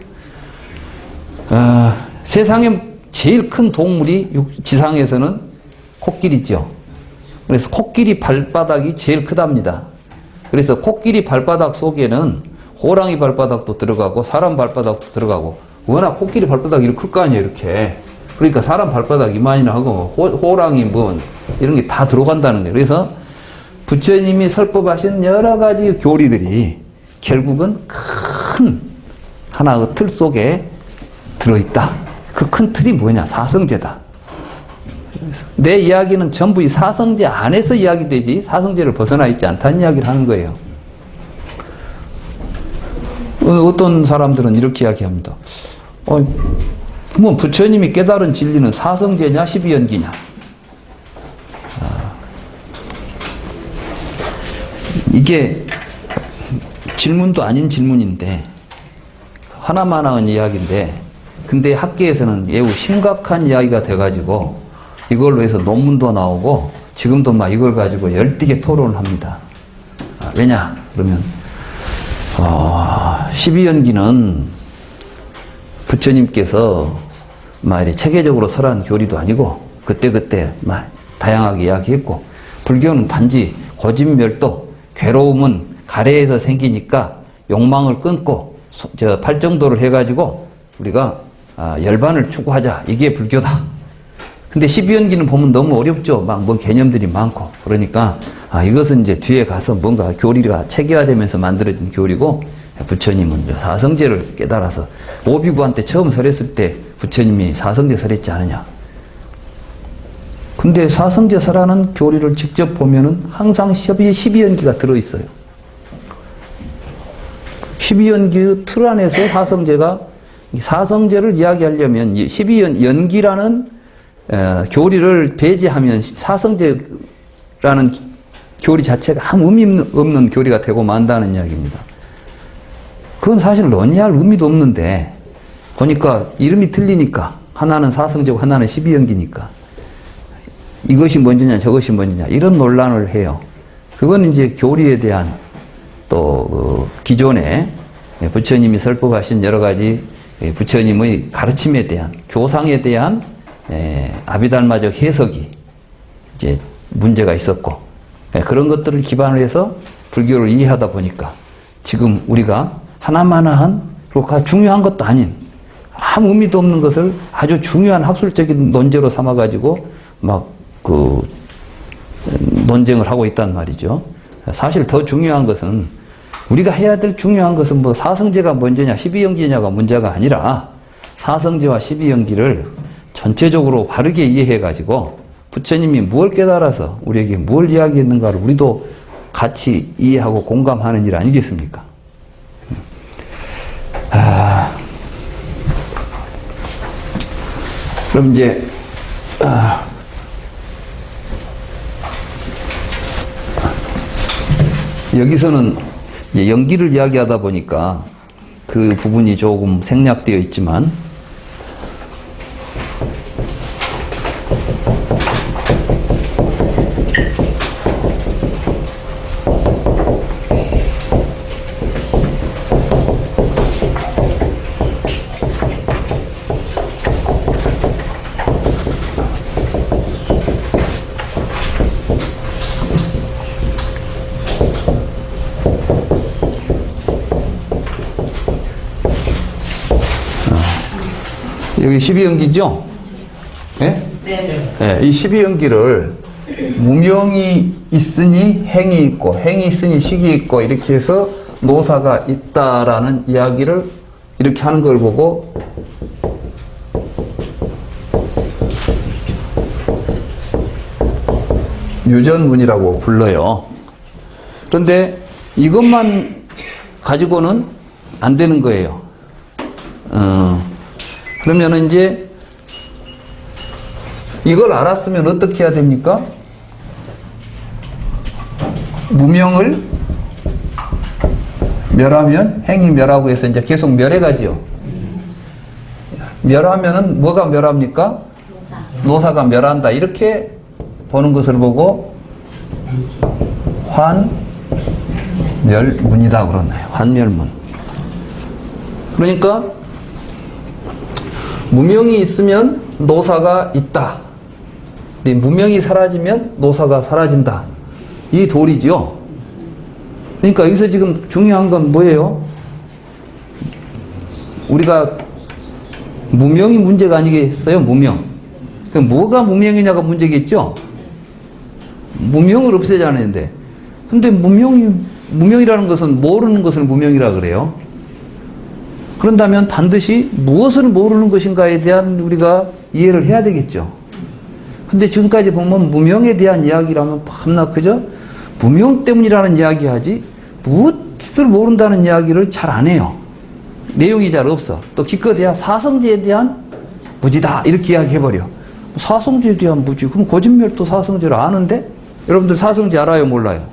세상에 제일 큰 동물이 지상에서는 코끼리죠. 그래서 코끼리 발바닥이 제일 크답니다. 그래서 코끼리 발바닥 속에는 호랑이 발바닥도 들어가고 사람 발바닥도 들어가고, 워낙 코끼리 발바닥이 이렇게 클 거 아니에요, 이렇게. 그러니까 사람 발바닥 이만이나 하고 호랑이 뭐 이런 게 다 들어간다는 거예요. 그래서 부처님이 설법하신 여러 가지 교리들이 결국은 큰 하나의 틀 속에 들어있다. 그 큰 틀이 뭐냐? 사성제다. 내 이야기는 전부 이 사성제 안에서 이야기되지 사성제를 벗어나 있지 않다는 이야기를 하는 거예요. 어떤 사람들은 이렇게 이야기합니다. 뭐 부처님이 깨달은 진리는 사성제냐 십이연기냐. 이게 질문도 아닌 질문인데 하나만 한 이야기인데, 근데 학계에서는 매우 심각한 이야기가 돼가지고 이걸로 해서 논문도 나오고 지금도 막 이걸 가지고 열띠게 토론을 합니다. 왜냐 그러면 12연기는 부처님께서 막 이렇게 체계적으로 설한 교리도 아니고 그때그때 막 다양하게 이야기했고, 불교는 단지 고진멸도, 괴로움은 가래에서 생기니까 욕망을 끊고 팔정도를 해가지고 우리가 열반을 추구하자, 이게 불교다. 근데 12연기는 보면 너무 어렵죠. 막 뭔 개념들이 많고. 그러니까 이것은 이제 뒤에 가서 뭔가 교리가 체계화되면서 만들어진 교리고, 부처님은 사성제를 깨달아서 오비구한테 처음 설했을 때 부처님이 사성제 설했지 않느냐. 근데 사성제 설하는 교리를 직접 보면은 항상 12연기가 들어있어요. 12연기 틀 안에서 사성제를 이야기하려면 12연기라는 교리를 배제하면 사성제라는 교리 자체가 아무 의미 없는 교리가 되고 만다는 이야기입니다. 그건 사실 논의할 의미도 없는데, 보니까 이름이 틀리니까 하나는 사성제고 하나는 12연기니까 이것이 먼저냐 저것이 먼저냐 이런 논란을 해요. 그건 이제 교리에 대한 또 기존에 부처님이 설법하신 여러 가지 부처님의 가르침에 대한, 교상에 대한 아비달마적 해석이 이제 문제가 있었고, 그런 것들을 기반으로 해서 불교를 이해하다 보니까 지금 우리가 하나마나한, 그리고 중요한 것도 아닌 아무 의미도 없는 것을 아주 중요한 학술적인 논제로 삼아가지고 막 논쟁을 하고 있단 말이죠. 사실 더 중요한 것은, 우리가 해야 될 중요한 것은 뭐 사성제가 먼저냐 12연기냐가 문제가 아니라 사성제와 12연기를 전체적으로 바르게 이해해가지고 부처님이 무엇을 깨달아서 우리에게 뭘 이야기했는가를 우리도 같이 이해하고 공감하는 일 아니겠습니까? 그럼 이제 여기서는 이제 연기를 이야기하다 보니까 그 부분이 조금 생략되어 있지만, 여기 12연기죠? 예? 네. 네. 이 12연기를 무명이 있으니 행이 있고, 행이 있으니 식이 있고, 이렇게 해서 노사가 있다라는 이야기를 이렇게 하는 걸 보고 유전문이라고 불러요. 그런데 이것만 가지고는 안 되는 거예요. 그러면은 이제 이걸 알았으면 어떻게 해야 됩니까? 무명을 멸하면 행이 멸하고 해서 이제 계속 멸해가죠. 멸하면은 뭐가 멸합니까? 노사가 멸한다. 이렇게 보는 것을 보고 환멸문이다 그러나요? 환멸문. 그러니까 무명이 있으면 노사가 있다. 무명이 사라지면 노사가 사라진다. 이 도리죠. 그러니까 여기서 지금 중요한 건 뭐예요? 우리가 무명이 문제가 아니겠어요? 무명. 그럼 뭐가 무명이냐가 문제겠죠? 무명을 없애자는데. 근데 무명이라는 것은 모르는 것을 무명이라 그래요. 그런다면 반드시 무엇을 모르는 것인가에 대한 우리가 이해를 해야 되겠죠. 근데 지금까지 보면 무명에 대한 이야기라면 밤낮 그죠? 무명 때문이라는 이야기 하지 무엇을 모른다는 이야기를 잘 안 해요. 내용이 잘 없어. 또 기껏해야 사성제에 대한 무지다 이렇게 이야기해버려. 사성제에 대한 무지. 그럼 고진멸도 사성제를 아는데? 여러분들 사성제 알아요? 몰라요?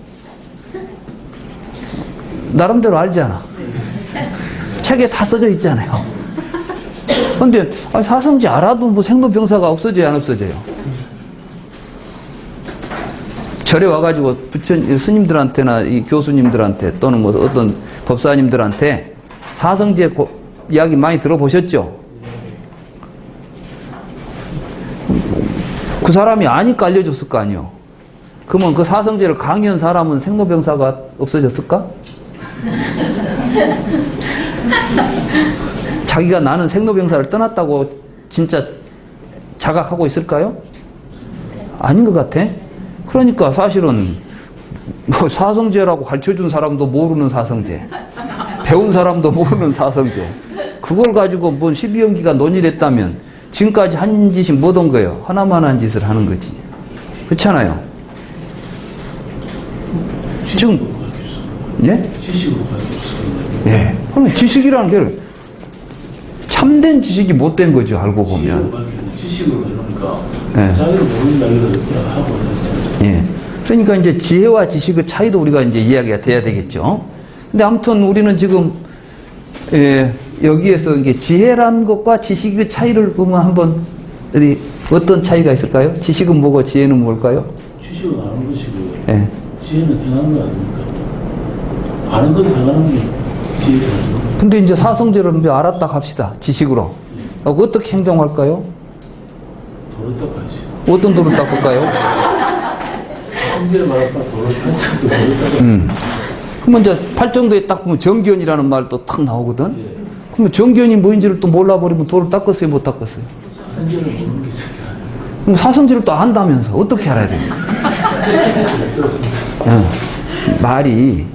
나름대로 알잖아. 책에 다 써져 있잖아요. 근데 사성제 알아도 뭐 생로병사가 없어져요? 안 없어져요? 절에 와가지고 스님들한테나 이 교수님들한테 또는 뭐 어떤 법사님들한테 사성제 이야기 많이 들어보셨죠? 그 사람이 아니까 알려줬을 거 아니에요. 그러면 그 사성제를 강의한 사람은 생로병사가 없어졌을까? 자기가 나는 생로병사를 떠났다고 진짜 자각하고 있을까요? 아닌 것 같아. 그러니까 사실은 뭐 사성제라고 가르쳐준 사람도 모르는 사성제, 배운 사람도 모르는 사성제, 그걸 가지고 뭔 12연기가 논의됐다면 지금까지 한 짓이 뭐던 거예요? 하나만 한 짓을 하는 거지. 그렇잖아요. 지금 예? 지식으로 가르쳤습니다. 예. 그러면 지식이라는 게 참된 지식이 못된 거죠. 알고 보면. 지식으로 해놓으니까 예. 자기를 모른다 이걸 하고 있는 예. 그러니까 이제 지혜와 지식의 차이도 우리가 이제 이야기가 돼야 되겠죠. 근데 아무튼 우리는 지금 여기에서 이게 지혜라는 것과 지식의 차이를 보면 한번 어떤 차이가 있을까요? 지식은 뭐고 지혜는 뭘까요? 지식은 아는 것이고요. 예. 지혜는 행하는 거 아닙니까? 아는 것을 행하는 게 지혜죠. 근데 이제 사성제를 알았다 합시다. 지식으로. 어떻게 행동할까요? 도로 닦아야지. 어떤 도를 닦을까요? 성질을 말했다 도로 닦아야지. 도로 닦아야지. 그러면 이제 팔정도에 딱 보면 정견이라는 말도 탁 나오거든? 예. 그러면 정견이 뭐인지를 또 몰라버리면 도를 닦았어요? 못 닦았어요? 성질을 모르는 게 정견 아닙니까? 그럼 사성제를 또 안다면서 어떻게 알아야 됩니까? 말이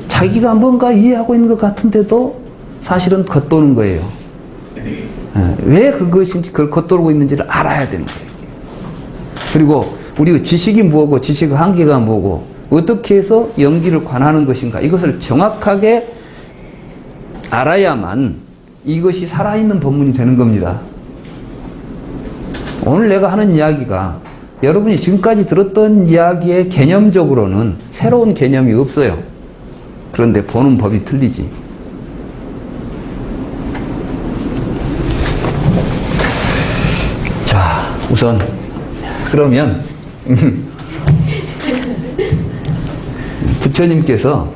자기가 뭔가 이해하고 있는 것 같은데도 사실은 겉도는 거예요. 왜 그것인지 그걸 겉돌고 있는지를 알아야 되는 거예요. 그리고 우리가 지식이 뭐고 지식의 한계가 뭐고 어떻게 해서 연기를 관하는 것인가 이것을 정확하게 알아야만 이것이 살아있는 법문이 되는 겁니다. 오늘 내가 하는 이야기가 여러분이 지금까지 들었던 이야기의 개념적으로는 새로운 개념이 없어요. 그런데 보는 법이 틀리지. 자, 우선 그러면 부처님께서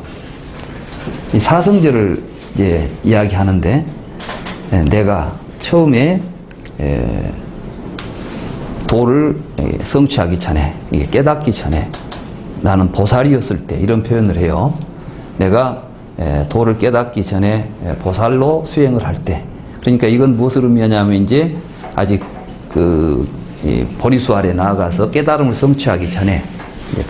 이 사성제를 이제 이야기하는데 내가 처음에 도를 성취하기 전에 이게 깨닫기 전에 나는 보살이었을 때 이런 표현을 해요. 내가 도를 깨닫기 전에 보살로 수행을 할 때 그러니까 이건 무엇을 의미하냐면 이제 아직 그 보리수 아래 나아가서 깨달음을 성취하기 전에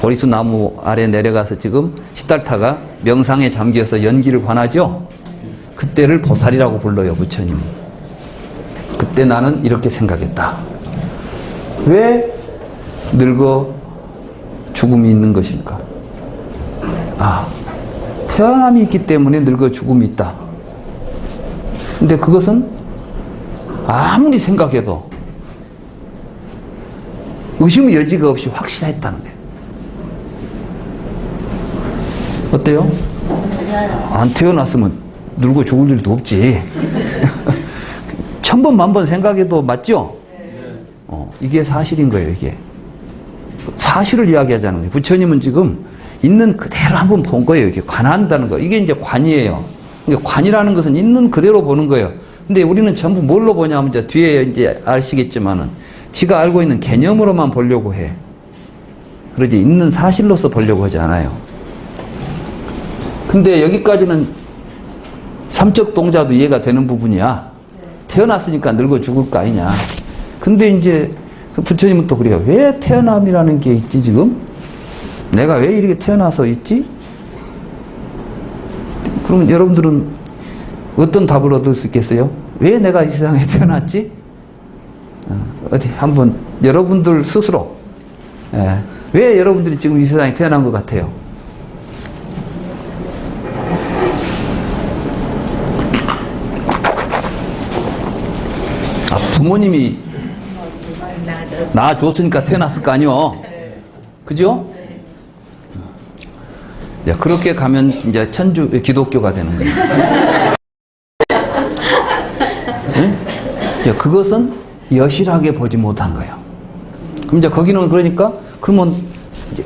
보리수 나무 아래 내려가서 지금 시달타가 명상에 잠겨서 연기를 관하죠. 그때를 보살이라고 불러요, 부처님이. 그때 나는 이렇게 생각했다. 왜 늙어 죽음이 있는 것일까? 태어남이 있기 때문에 늙어 죽음이 있다. 근데 그것은 아무리 생각해도 의심의 여지가 없이 확실했다는 거예요. 어때요? 안 태어났으면 늙어 죽을 일도 없지. 천번 만번 생각해도 맞죠? 네. 이게 사실인 거예요, 이게. 사실을 이야기하자는 거예요. 부처님은 지금 있는 그대로 한번 본 거예요. 이게 관한다는 거. 이게 이제 관이에요. 그러니까 관이라는 것은 있는 그대로 보는 거예요. 근데 우리는 전부 뭘로 보냐면 이제 뒤에 이제 아시겠지만은 지가 알고 있는 개념으로만 보려고 해. 그러지 있는 사실로서 보려고 하지 않아요. 근데 여기까지는 삼적 동자도 이해가 되는 부분이야. 태어났으니까 늙어 죽을 거 아니냐. 근데 이제 부처님은 또 그래요. 왜 태어남이라는 게 있지 지금? 내가 왜 이렇게 태어나서 있지? 그러면 여러분들은 어떤 답을 얻을 수 있겠어요? 왜 내가 이 세상에 태어났지? 어디 한번 여러분들 스스로 왜 여러분들이 지금 이 세상에 태어난 것 같아요? 부모님이 낳아줬으니까 태어났을 거 아니요? 그죠? 그렇게 가면 이제 기독교가 되는 거예요. 응? 그것은 여실하게 보지 못한 거예요. 그럼 이제 거기는 그러니까, 그러면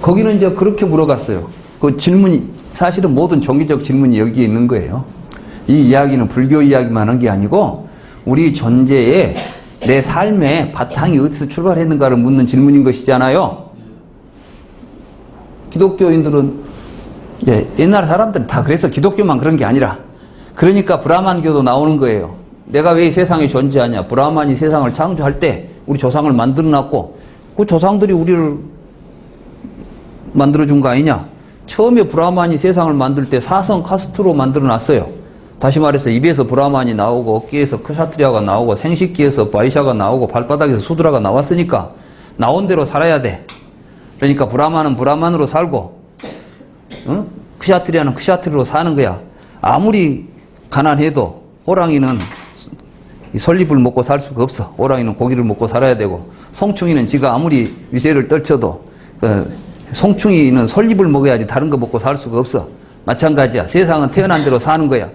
거기는 이제 그렇게 물어갔어요. 그 질문이, 사실은 모든 종교적 질문이 여기에 있는 거예요. 이 이야기는 불교 이야기만 한 게 아니고, 우리 존재의 내 삶의 바탕이 어디서 출발했는가를 묻는 질문인 것이잖아요. 기독교인들은 옛날 사람들은 다 그래서 기독교만 그런 게 아니라 그러니까 브라만교도 나오는 거예요. 내가 왜 이 세상에 존재하냐. 브라만이 세상을 창조할 때 우리 조상을 만들어놨고 그 조상들이 우리를 만들어준 거 아니냐. 처음에 브라만이 세상을 만들 때 사성 카스트로 만들어놨어요. 다시 말해서 입에서 브라만이 나오고 어깨에서 크샤트리아가 나오고 생식기에서 바이샤가 나오고 발바닥에서 수드라가 나왔으니까 나온 대로 살아야 돼. 그러니까 브라만은 브라만으로 살고 크샤트리아는 크샤트리로 사는 거야. 아무리 가난해도 호랑이는 솔잎을 먹고 살 수가 없어. 호랑이는 고기를 먹고 살아야 되고 송충이는 지가 아무리 위세를 떨쳐도 송충이는 솔잎을 먹어야지 다른 거 먹고 살 수가 없어. 마찬가지야. 세상은 태어난 대로 사는 거야.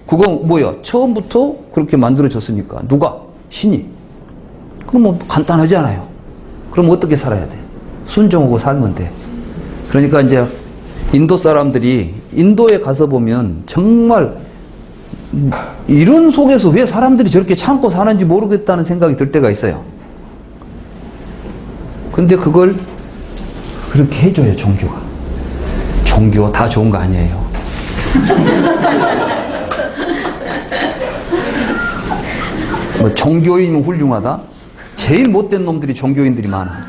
그건 뭐야? 처음부터 그렇게 만들어졌으니까. 누가? 신이. 그럼 뭐 간단하잖아요. 그럼 어떻게 살아야 돼? 순종하고 살면 돼. 그러니까 이제 인도 사람들이 인도에 가서 보면 정말 이런 속에서 왜 사람들이 저렇게 참고 사는지 모르겠다는 생각이 들 때가 있어요. 근데 그걸 그렇게 해줘요, 종교가. 종교 다 좋은 거 아니에요. 뭐 종교인은 훌륭하다? 제일 못된 놈들이 종교인들이 많아.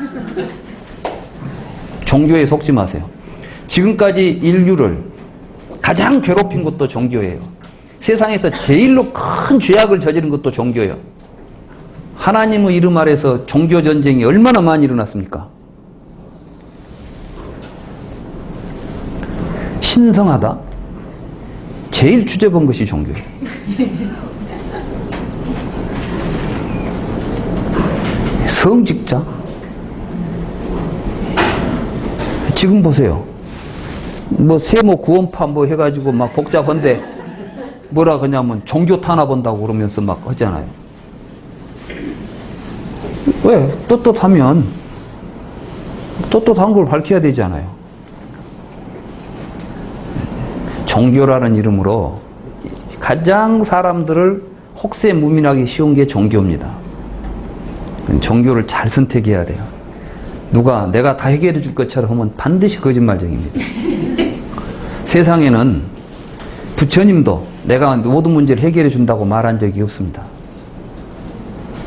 종교에 속지 마세요. 지금까지 인류를 가장 괴롭힌 것도 종교예요. 세상에서 제일로 큰 죄악을 저지른 것도 종교예요. 하나님의 이름 아래서 종교 전쟁이 얼마나 많이 일어났습니까? 신성하다? 제일 추접한 것이 종교예요. 성직자? 지금 보세요. 뭐 세모 구원파 뭐 해가지고 막 복잡한데 뭐라 그러냐면 종교 탄압한다고 그러면서 막 하잖아요. 왜? 떳떳하면 떳떳한 걸 밝혀야 되잖아요. 종교라는 이름으로 가장 사람들을 혹세무민하기 쉬운 게 종교입니다. 종교를 잘 선택해야 돼요. 누가 내가 다 해결해 줄 것처럼 하면 반드시 거짓말쟁입니다. 세상에는 부처님도 내가 모든 문제를 해결해 준다고 말한 적이 없습니다.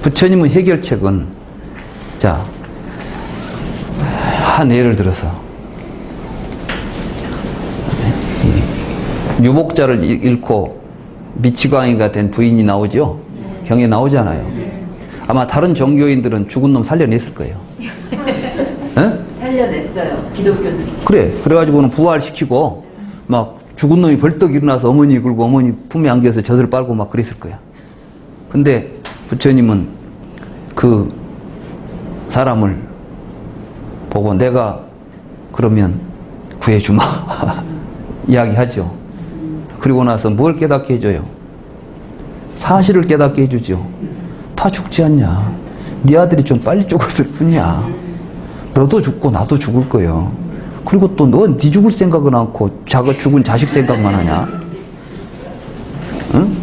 부처님의 해결책은 자, 한 예를 들어서 유복자를 잃고 미치광이가 된 부인이 나오죠? 경에 나오잖아요. 아마 다른 종교인들은 죽은 놈 살려냈을 거예요. 에? 살려냈어요. 기독교는. 그래. 그래가지고는 부활시키고 막 죽은 놈이 벌떡 일어나서 어머니 굴고 어머니 품에 안겨서 젖을 빨고 막 그랬을 거야. 근데 부처님은 그 사람을 보고 내가 그러면 구해주마 이야기하죠. 그리고 나서 뭘 깨닫게 해줘요? 사실을 깨닫게 해주죠. 다 죽지 않냐. 네 아들이 좀 빨리 죽었을 뿐이야. 너도 죽고 나도 죽을 거예요. 그리고 또 넌 네 죽을 생각은 않고 죽은 자식 생각만 하냐? 응?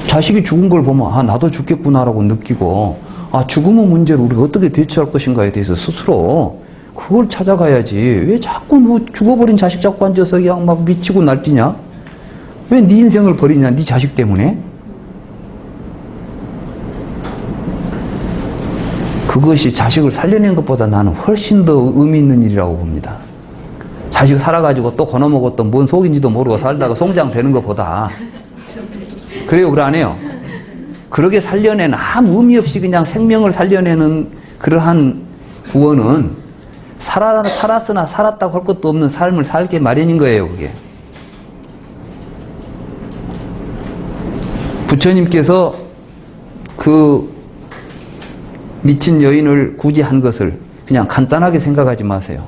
자식이 죽은 걸 보면 아 나도 죽겠구나라고 느끼고 아 죽음의 문제를 우리가 어떻게 대처할 것인가에 대해서 스스로 그걸 찾아가야지. 왜 자꾸 뭐 죽어버린 자식 잡고 앉아서 그냥 막 미치고 날뛰냐? 왜 네 인생을 버리냐? 네 자식 때문에? 그것이 자식을 살려낸 것보다 나는 훨씬 더 의미 있는 일이라고 봅니다. 자식 살아가지고 또 건어먹었던 뭔 속인지도 모르고 살다가 송장되는 것보다. 그래요, 그래 안 해요? 그렇게 살려낸 아무 의미 없이 그냥 생명을 살려내는 그러한 구원은 살았으나 살았다고 할 것도 없는 삶을 살게 마련인 거예요, 그게. 부처님께서 그 미친 여인을 굳이 한 것을 그냥 간단하게 생각하지 마세요.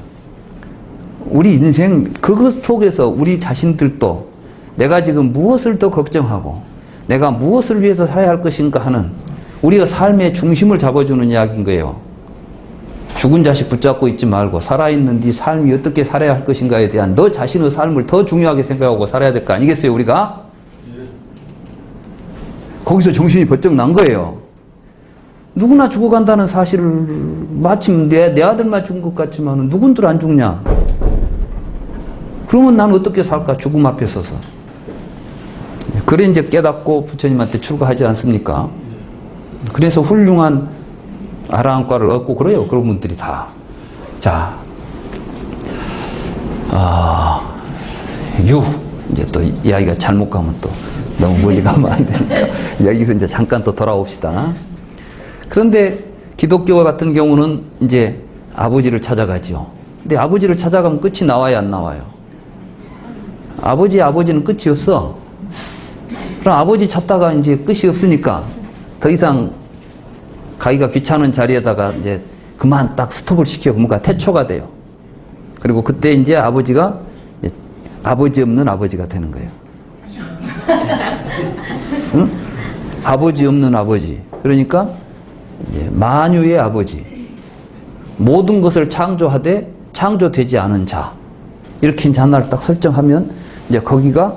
우리 인생 그것 속에서 우리 자신들도 내가 지금 무엇을 더 걱정하고 내가 무엇을 위해서 살아야 할 것인가 하는 우리가 삶의 중심을 잡아주는 이야기인 거예요. 죽은 자식 붙잡고 있지 말고 살아있는 네 삶이 어떻게 살아야 할 것인가에 대한 너 자신의 삶을 더 중요하게 생각하고 살아야 될 거 아니겠어요, 우리가? 거기서 정신이 번쩍 난 거예요. 누구나 죽어간다는 사실을 마침 내 아들만 죽은 것 같지만 누군들 안 죽냐? 그러면 난 어떻게 살까? 죽음 앞에 서서. 그래 이제 깨닫고 부처님한테 출가하지 않습니까? 그래서 훌륭한 아라한과를 얻고 그래요. 그런 분들이 다. 자, 이제 또 이야기가 잘못 가면 또 너무 멀리 가면 안 되니까 여기서 이제 잠깐 또 돌아옵시다. 그런데 기독교 같은 경우는 이제 아버지를 찾아가죠. 근데 아버지를 찾아가면 끝이 나와야 안 나와요? 아버지는 끝이 없어. 그럼 아버지 찾다가 이제 끝이 없으니까 더 이상 가기가 귀찮은 자리에다가 이제 그만 딱 스톱을 시켜. 뭔가 태초가 돼요. 그리고 그때 이제 아버지가 아버지 없는 아버지가 되는 거예요. 응? 아버지 없는 아버지. 그러니까 만유의 아버지. 모든 것을 창조하되 창조되지 않은 자. 이렇게 이제 하나를 딱 설정하면 이제 거기가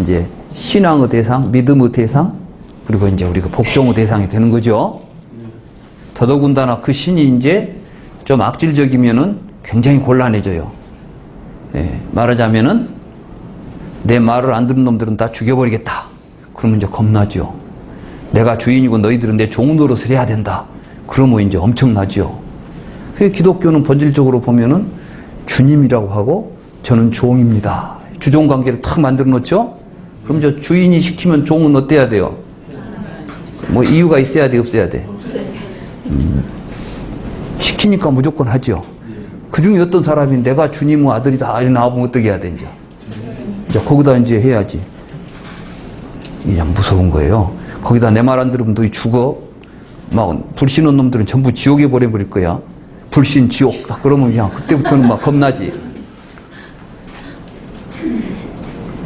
이제 신앙의 대상, 믿음의 대상, 그리고 이제 우리가 복종의 대상이 되는 거죠. 더더군다나 그 신이 이제 좀 악질적이면은 굉장히 곤란해져요. 말하자면은 내 말을 안 듣는 놈들은 다 죽여버리겠다. 그러면 이제 겁나죠. 내가 주인이고 너희들은 내 종 노릇을 해야 된다. 그러면 이제 엄청나죠. 기독교는 본질적으로 보면은 주님이라고 하고 저는 종입니다. 주종 관계를 탁 만들어 놓죠. 그럼 저 주인이 시키면 종은 어때야 돼요? 뭐 이유가 있어야 돼, 없어야 돼? 시키니까 무조건 하죠. 그 중에 어떤 사람이 내가 주님의 아들이다 이렇게 나와보면 어떻게 해야 되는지. 이제 거기다 이제 해야지. 그냥 무서운 거예요. 거기다 내 말 안 들으면 너희 죽어. 막 불신한 놈들은 전부 지옥에 보내버릴 거야. 불신 지옥. 다 그러면 그냥 그때부터는 막 겁나지.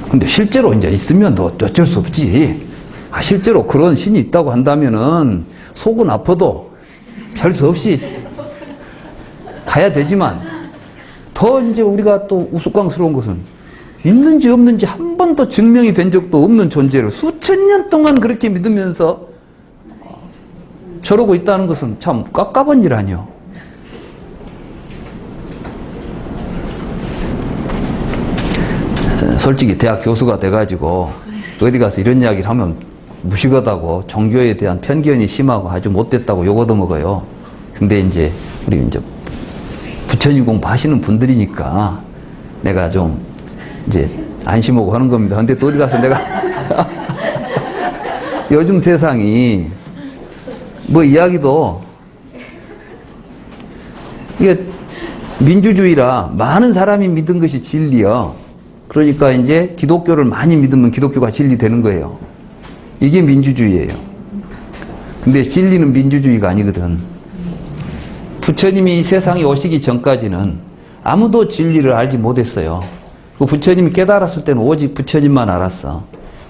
근데 실제로 이제 있으면 너 어쩔 수 없지. 실제로 그런 신이 있다고 한다면은 속은 아파도 별 수 없이 가야 되지만 더 이제 우리가 또 우스꽝스러운 것은 있는지 없는지 한 번도 증명이 된 적도 없는 존재를 수천 년 동안 그렇게 믿으면서 저러고 있다는 것은 참 깝깝한 일 아니요. 솔직히 대학 교수가 돼가지고 어디 가서 이런 이야기를 하면 무식하다고 종교에 대한 편견이 심하고 아주 못됐다고 욕 얻어먹어요. 근데 이제 우리 이제 부처님 공부하시는 분들이니까 내가 좀 이제 안심하고 하는 겁니다. 근데 또 어디 가서 내가 요즘 세상이 뭐 이야기도 이게 민주주의라 많은 사람이 믿은 것이 진리요. 그러니까 이제 기독교를 많이 믿으면 기독교가 진리 되는 거예요. 이게 민주주의예요. 근데 진리는 민주주의가 아니거든. 부처님이 이 세상에 오시기 전까지는 아무도 진리를 알지 못했어요. 그 부처님이 깨달았을 때는 오직 부처님만 알았어.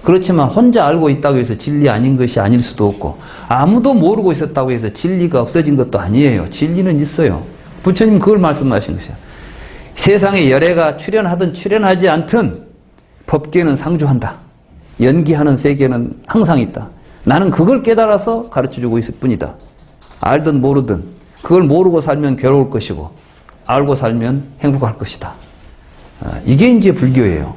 그렇지만 혼자 알고 있다고 해서 진리 아닌 것이 아닐 수도 없고 아무도 모르고 있었다고 해서 진리가 없어진 것도 아니에요. 진리는 있어요. 부처님 그걸 말씀하신 것이야. 세상에 열애가 출현하든 출현하지 않든 법계는 상주한다. 연기하는 세계는 항상 있다. 나는 그걸 깨달아서 가르쳐주고 있을 뿐이다. 알든 모르든 그걸 모르고 살면 괴로울 것이고 알고 살면 행복할 것이다. 이게 이제 불교예요.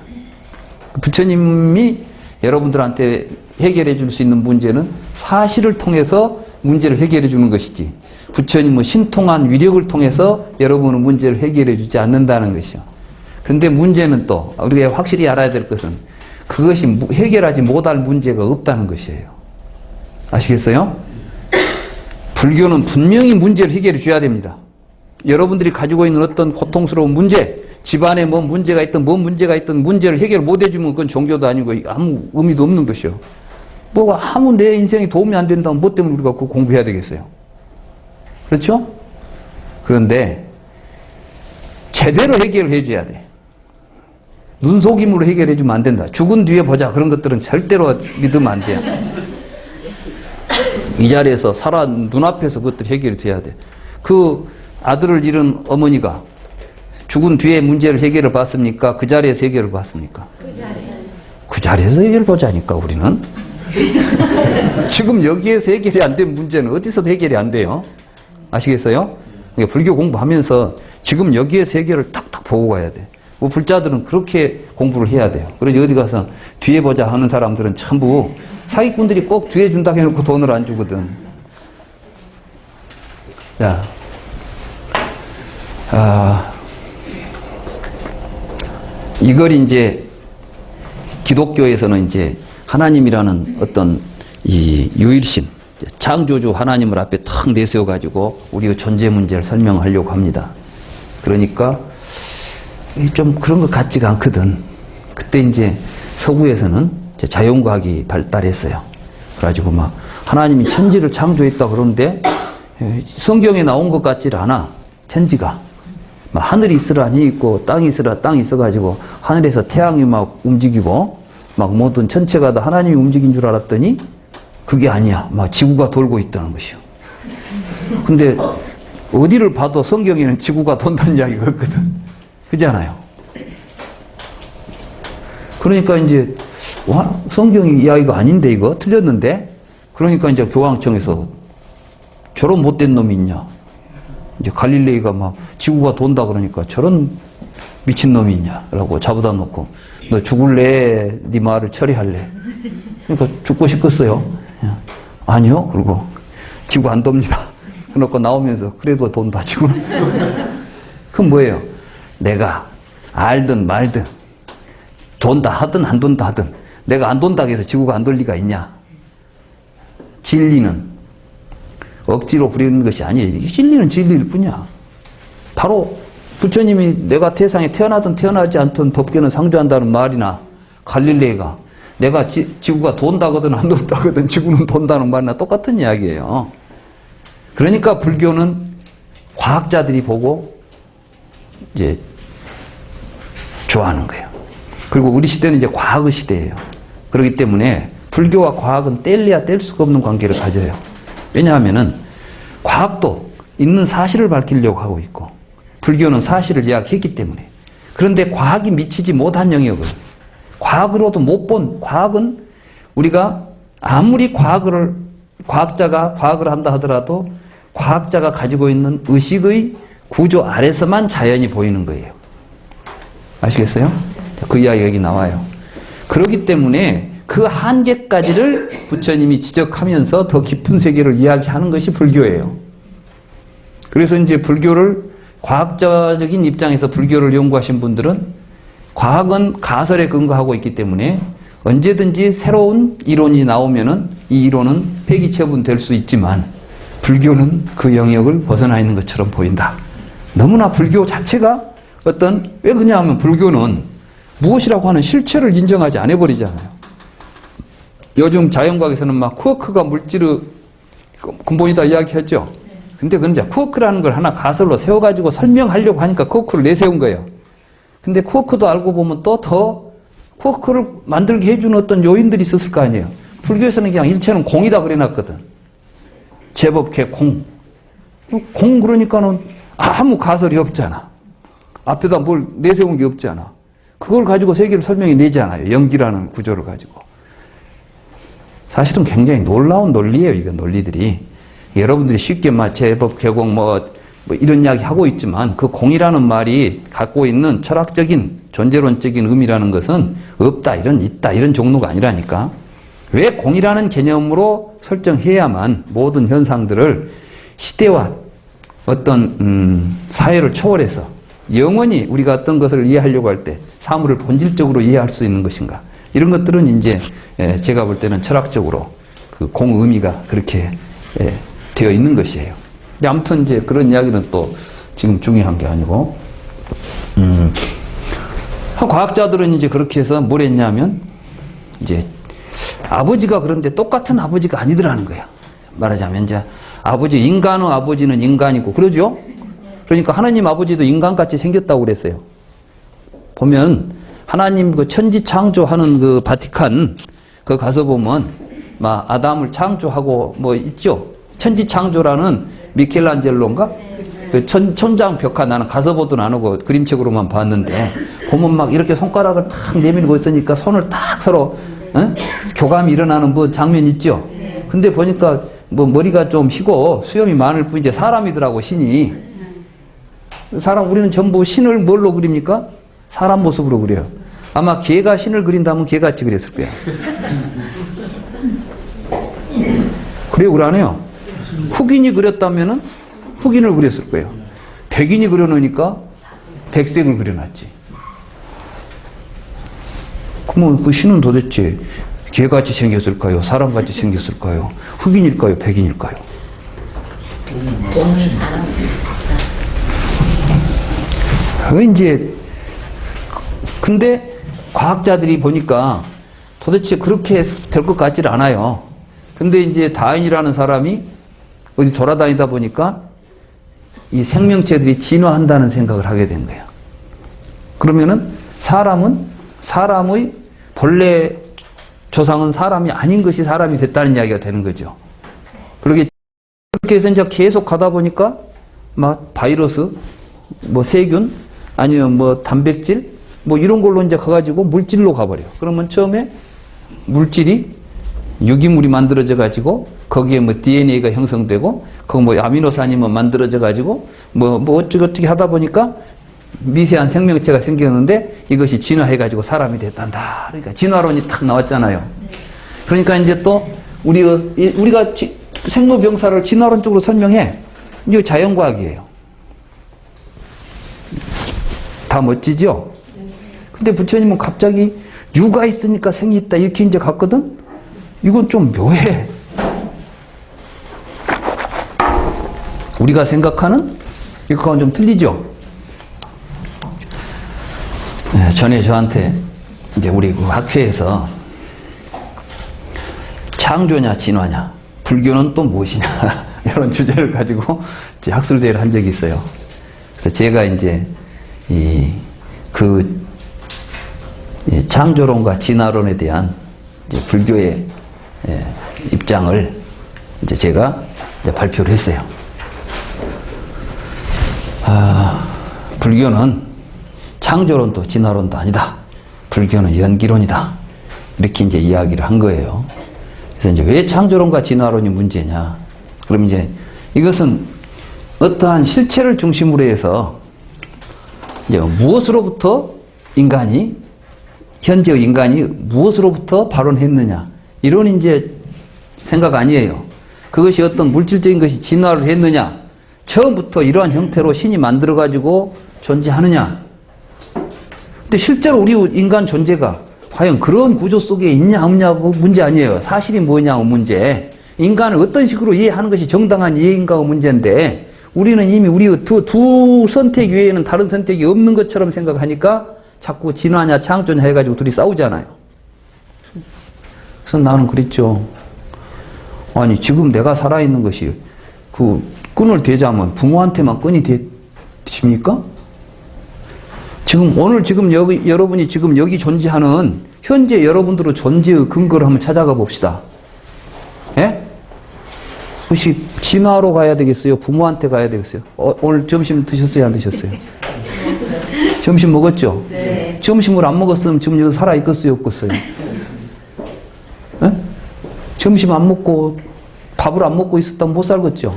부처님이 여러분들한테 해결해 줄 수 있는 문제는 사실을 통해서 문제를 해결해 주는 것이지 부처님은 신통한 위력을 통해서 여러분의 문제를 해결해 주지 않는다는 것이요. 그런데 문제는 또 우리가 확실히 알아야 될 것은 그것이 해결하지 못할 문제가 없다는 것이에요. 아시겠어요? 불교는 분명히 문제를 해결해 줘야 됩니다. 여러분들이 가지고 있는 어떤 고통스러운 문제, 집안에 뭔 문제가 있든 뭔 문제가 있든 문제를 해결 못 해주면 그건 종교도 아니고 아무 의미도 없는 것이요. 뭐가 아무 내 인생에 도움이 안 된다면 뭐 때문에 우리가 그거 공부해야 되겠어요? 그렇죠? 그런데 제대로 해결을 해줘야 돼. 눈속임으로 해결해 주면 안 된다. 죽은 뒤에 보자. 그런 것들은 절대로 믿으면 안 돼요. 이 자리에서 살아 눈앞에서 그것들 해결이 돼야 돼. 그 아들을 잃은 어머니가 죽은 뒤에 문제를 해결을 받습니까? 그 자리에서 해결을 받습니까? 그 자리에서 해결을 보자니까 우리는. 지금 여기에서 해결이 안 된 문제는 어디서도 해결이 안 돼요. 아시겠어요? 그러니까 불교 공부하면서 지금 여기에서 해결을 탁탁 보고 가야 돼. 뭐 불자들은 그렇게 공부를 해야 돼요. 그래서 어디 가서 뒤에 보자 하는 사람들은 전부 사기꾼들이 꼭 뒤에 준다고 해놓고 돈을 안 주거든. 자, 이걸 이제 기독교에서는 이제 하나님이라는 어떤 이 유일신, 창조주 하나님을 앞에 탁 내세워가지고 우리의 존재 문제를 설명하려고 합니다. 그러니까 좀 그런 것 같지가 않거든. 그때 이제 서구에서는 이제 자연과학이 발달했어요. 그래가지고 막 하나님이 천지를 창조했다 그러는데 성경에 나온 것 같지를 않아. 천지가. 막 하늘이 있으라니 있고 땅이 있으라 땅이 있어가지고 하늘에서 태양이 막 움직이고 막 모든 전체가 다 하나님이 움직인 줄 알았더니 그게 아니야. 막 지구가 돌고 있다는 것이요. 근데 어디를 봐도 성경에는 지구가 돈다는 이야기가 없거든. 그렇잖아요. 그러니까 이제 성경 이야기가 아닌데 이거 틀렸는데 그러니까 이제 교황청에서 저런 못된 놈이 있냐. 이제 갈릴레이가 막 지구가 돈다 그러니까 저런 미친 놈이 있냐라고 잡아다 놓고 너 죽을래? 네 말을 처리할래? 그러니까 죽고 싶겠어요. 아니요. 그리고 지구 안 돕니다. 그래놓고 나오면서 그래도 돈다 지구는. 그럼 뭐예요? 내가 알든 말든 돈다 하든 안 돈다 하든 내가 안 돈다고 해서 지구가 안 돌 리가 있냐? 진리는 억지로 부리는 것이 아니에요. 진리는 진리일 뿐이야. 바로 부처님이 내가 세상에 태어나든 태어나지 않든 법계는 상주한다는 말이나 갈릴레이가 내가 지구가 돈다거든 안 돈다거든 지구는 돈다는 말이나 똑같은 이야기예요. 그러니까 불교는 과학자들이 보고 이제 좋아하는 거예요. 그리고 우리 시대는 이제 과학의 시대예요. 그렇기 때문에 불교와 과학은 뗄래야 뗄 수가 없는 관계를 가져요. 왜냐하면은 과학도 있는 사실을 밝히려고 하고 있고 불교는 사실을 이야기했기 때문에. 그런데 과학이 미치지 못한 영역을 과학으로도 못 본 과학은 우리가 아무리 과학자가 과학을 한다 하더라도 과학자가 가지고 있는 의식의 구조 아래서만 자연이 보이는 거예요. 아시겠어요? 그 이야기가 여기 나와요. 그렇기 때문에 그 한계까지를 부처님이 지적하면서 더 깊은 세계를 이야기하는 것이 불교예요. 그래서 이제 불교를 과학자적인 입장에서 불교를 연구하신 분들은 과학은 가설에 근거하고 있기 때문에 언제든지 새로운 이론이 나오면은 이 이론은 폐기처분될 수 있지만 불교는 그 영역을 벗어나 있는 것처럼 보인다. 너무나 불교 자체가 왜 그러냐면 불교는 무엇이라고 하는 실체를 인정하지 않아 버리잖아요. 요즘 자연과학에서는 막 쿼크가 물질의 근본이다 이야기했죠. 근데 그건 이제 쿼크라는 걸 하나 가설로 세워가지고 설명하려고 하니까 쿼크를 내세운 거예요. 근데 쿼크도 알고 보면 또 더 그걸 만들게 해주는 어떤 요인들이 있었을 거 아니에요. 불교에서는 그냥 일체는 공이다 그래놨거든. 제법계 공. 공 그러니까는 아무 가설이 없잖아. 앞에다 뭘 내세운 게 없잖아. 그걸 가지고 세계를 설명해 내지 않아요. 연기라는 구조를 가지고. 사실은 굉장히 놀라운 논리예요. 이거 논리들이. 여러분들이 쉽게 제법 계공 뭐 이런 이야기 하고 있지만 그 공이라는 말이 갖고 있는 철학적인 존재론적인 의미라는 것은 없다, 있다 이런 종류가 아니라니까. 왜 공이라는 개념으로 설정해야만 모든 현상들을 시대와 어떤 사회를 초월해서 영원히 우리가 어떤 것을 이해하려고 할 때 사물을 본질적으로 이해할 수 있는 것인가. 이런 것들은 이제 제가 볼 때는 철학적으로 그 공 의미가 그렇게 되어 있는 것이에요. 근데 아무튼 이제 그런 이야기는 또 지금 중요한 게 아니고, 과학자들은 이제 그렇게 해서 뭘 했냐면, 이제 아버지가 그런데 똑같은 아버지가 아니더라는 거야. 말하자면 이제 인간의 아버지는 인간이고, 그러죠? 그러니까 하나님 아버지도 인간같이 생겼다고 그랬어요. 보면 하나님 그 천지 창조하는 그 바티칸 그 가서 보면 막 아담을 창조하고 뭐 있죠. 천지 창조라는 미켈란젤로인가? 그 천장 벽화 나는 가서 보도 안 하고 그림책으로만 봤는데 보면 막 이렇게 손가락을 탁 내밀고 있으니까 손을 딱 서로 교감이 일어나는 뭐 장면 있죠. 근데 보니까 뭐 머리가 좀 희고 수염이 많을 뿐이지 사람이더라고 신이. 우리는 전부 신을 뭘로 그립니까? 사람 모습으로 그려요. 아마 개가 신을 그린다면 개같이 그렸을 거야. 그래요, 그러네요. 흑인이 그렸다면은 흑인을 그렸을 거예요. 백인이 그려놓으니까 백색을 그려놨지. 그러면 그 신은 도대체 개같이 생겼을까요? 사람같이 생겼을까요? 흑인일까요? 백인일까요? 이제 근데 과학자들이 보니까 도대체 그렇게 될 것 같질 않아요. 근데 이제 다윈이라는 사람이 어디 돌아다니다 보니까 이 생명체들이 진화한다는 생각을 하게 된 거예요. 그러면은 사람의 본래 조상은 사람이 아닌 것이 사람이 됐다는 이야기가 되는 거죠. 그렇게 해서 이제 계속 가다 보니까 막 바이러스, 뭐 세균, 아니면 뭐 단백질, 뭐 이런 걸로 이제 가가지고 물질로 가버려. 그러면 처음에 물질이 유기물이 만들어져 가지고 거기에 뭐 DNA가 형성되고 거기 뭐 아미노산이 뭐 만들어져 가지고 뭐 어떻게 하다 보니까 미세한 생명체가 생겼는데 이것이 진화해 가지고 사람이 됐단다. 그러니까 진화론이 탁 나왔잖아요. 그러니까 이제 또 우리가 생로병사를 진화론적으로 설명해. 이거 자연과학이에요. 다 멋지죠? 근데 부처님은 갑자기 유가 있으니까 생이 있다 이렇게 이제 갔거든? 이건 좀 묘해. 우리가 생각하는 이거하고는 좀 틀리죠? 전에 저한테 이제 우리 그 학회에서 창조냐 진화냐 불교는 또 무엇이냐 이런 주제를 가지고 이제 학술대회를 한 적이 있어요. 그래서 제가 이제 창조론과 진화론에 대한 이제 불교의 입장을 이제 제가 이제 발표를 했어요. 불교는 창조론도 진화론도 아니다. 불교는 연기론이다. 이렇게 이제 이야기를 한 거예요. 그래서 이제 왜 창조론과 진화론이 문제냐? 그럼 이제 이것은 어떠한 실체를 중심으로 해서 이제 무엇으로부터 현재의 인간이 무엇으로부터 발원했느냐. 이런 이제 생각 아니에요. 그것이 어떤 물질적인 것이 진화를 했느냐. 처음부터 이러한 형태로 신이 만들어가지고 존재하느냐. 근데 실제로 우리 인간 존재가 과연 그런 구조 속에 있냐 없냐고 문제 아니에요. 사실이 뭐냐고 문제. 인간을 어떤 식으로 이해하는 것이 정당한 이해인가가 문제인데 우리는 이미 우리의 두 선택 외에는 다른 선택이 없는 것처럼 생각하니까 자꾸 진화냐 창조냐 해가지고 둘이 싸우잖아요. 그래서 나는 그랬죠. 아니 지금 내가 살아있는 것이 그 끈을 대자면 부모한테만 끈이 되십니까? 지금 오늘 지금 여기 여러분이 지금 여기 존재하는 현재 여러분들의 존재의 근거를 한번 찾아가 봅시다. 예? 혹시 진화로 가야 되겠어요? 부모한테 가야 되겠어요? 오늘 점심 드셨어요? 안 드셨어요? 점심 먹었죠? 네. 점심을 안 먹었으면 지금 여기 살아 있겠어요? 없겠어요? 예? 점심 안 먹고 밥을 안 먹고 있었다면 못 살겠죠?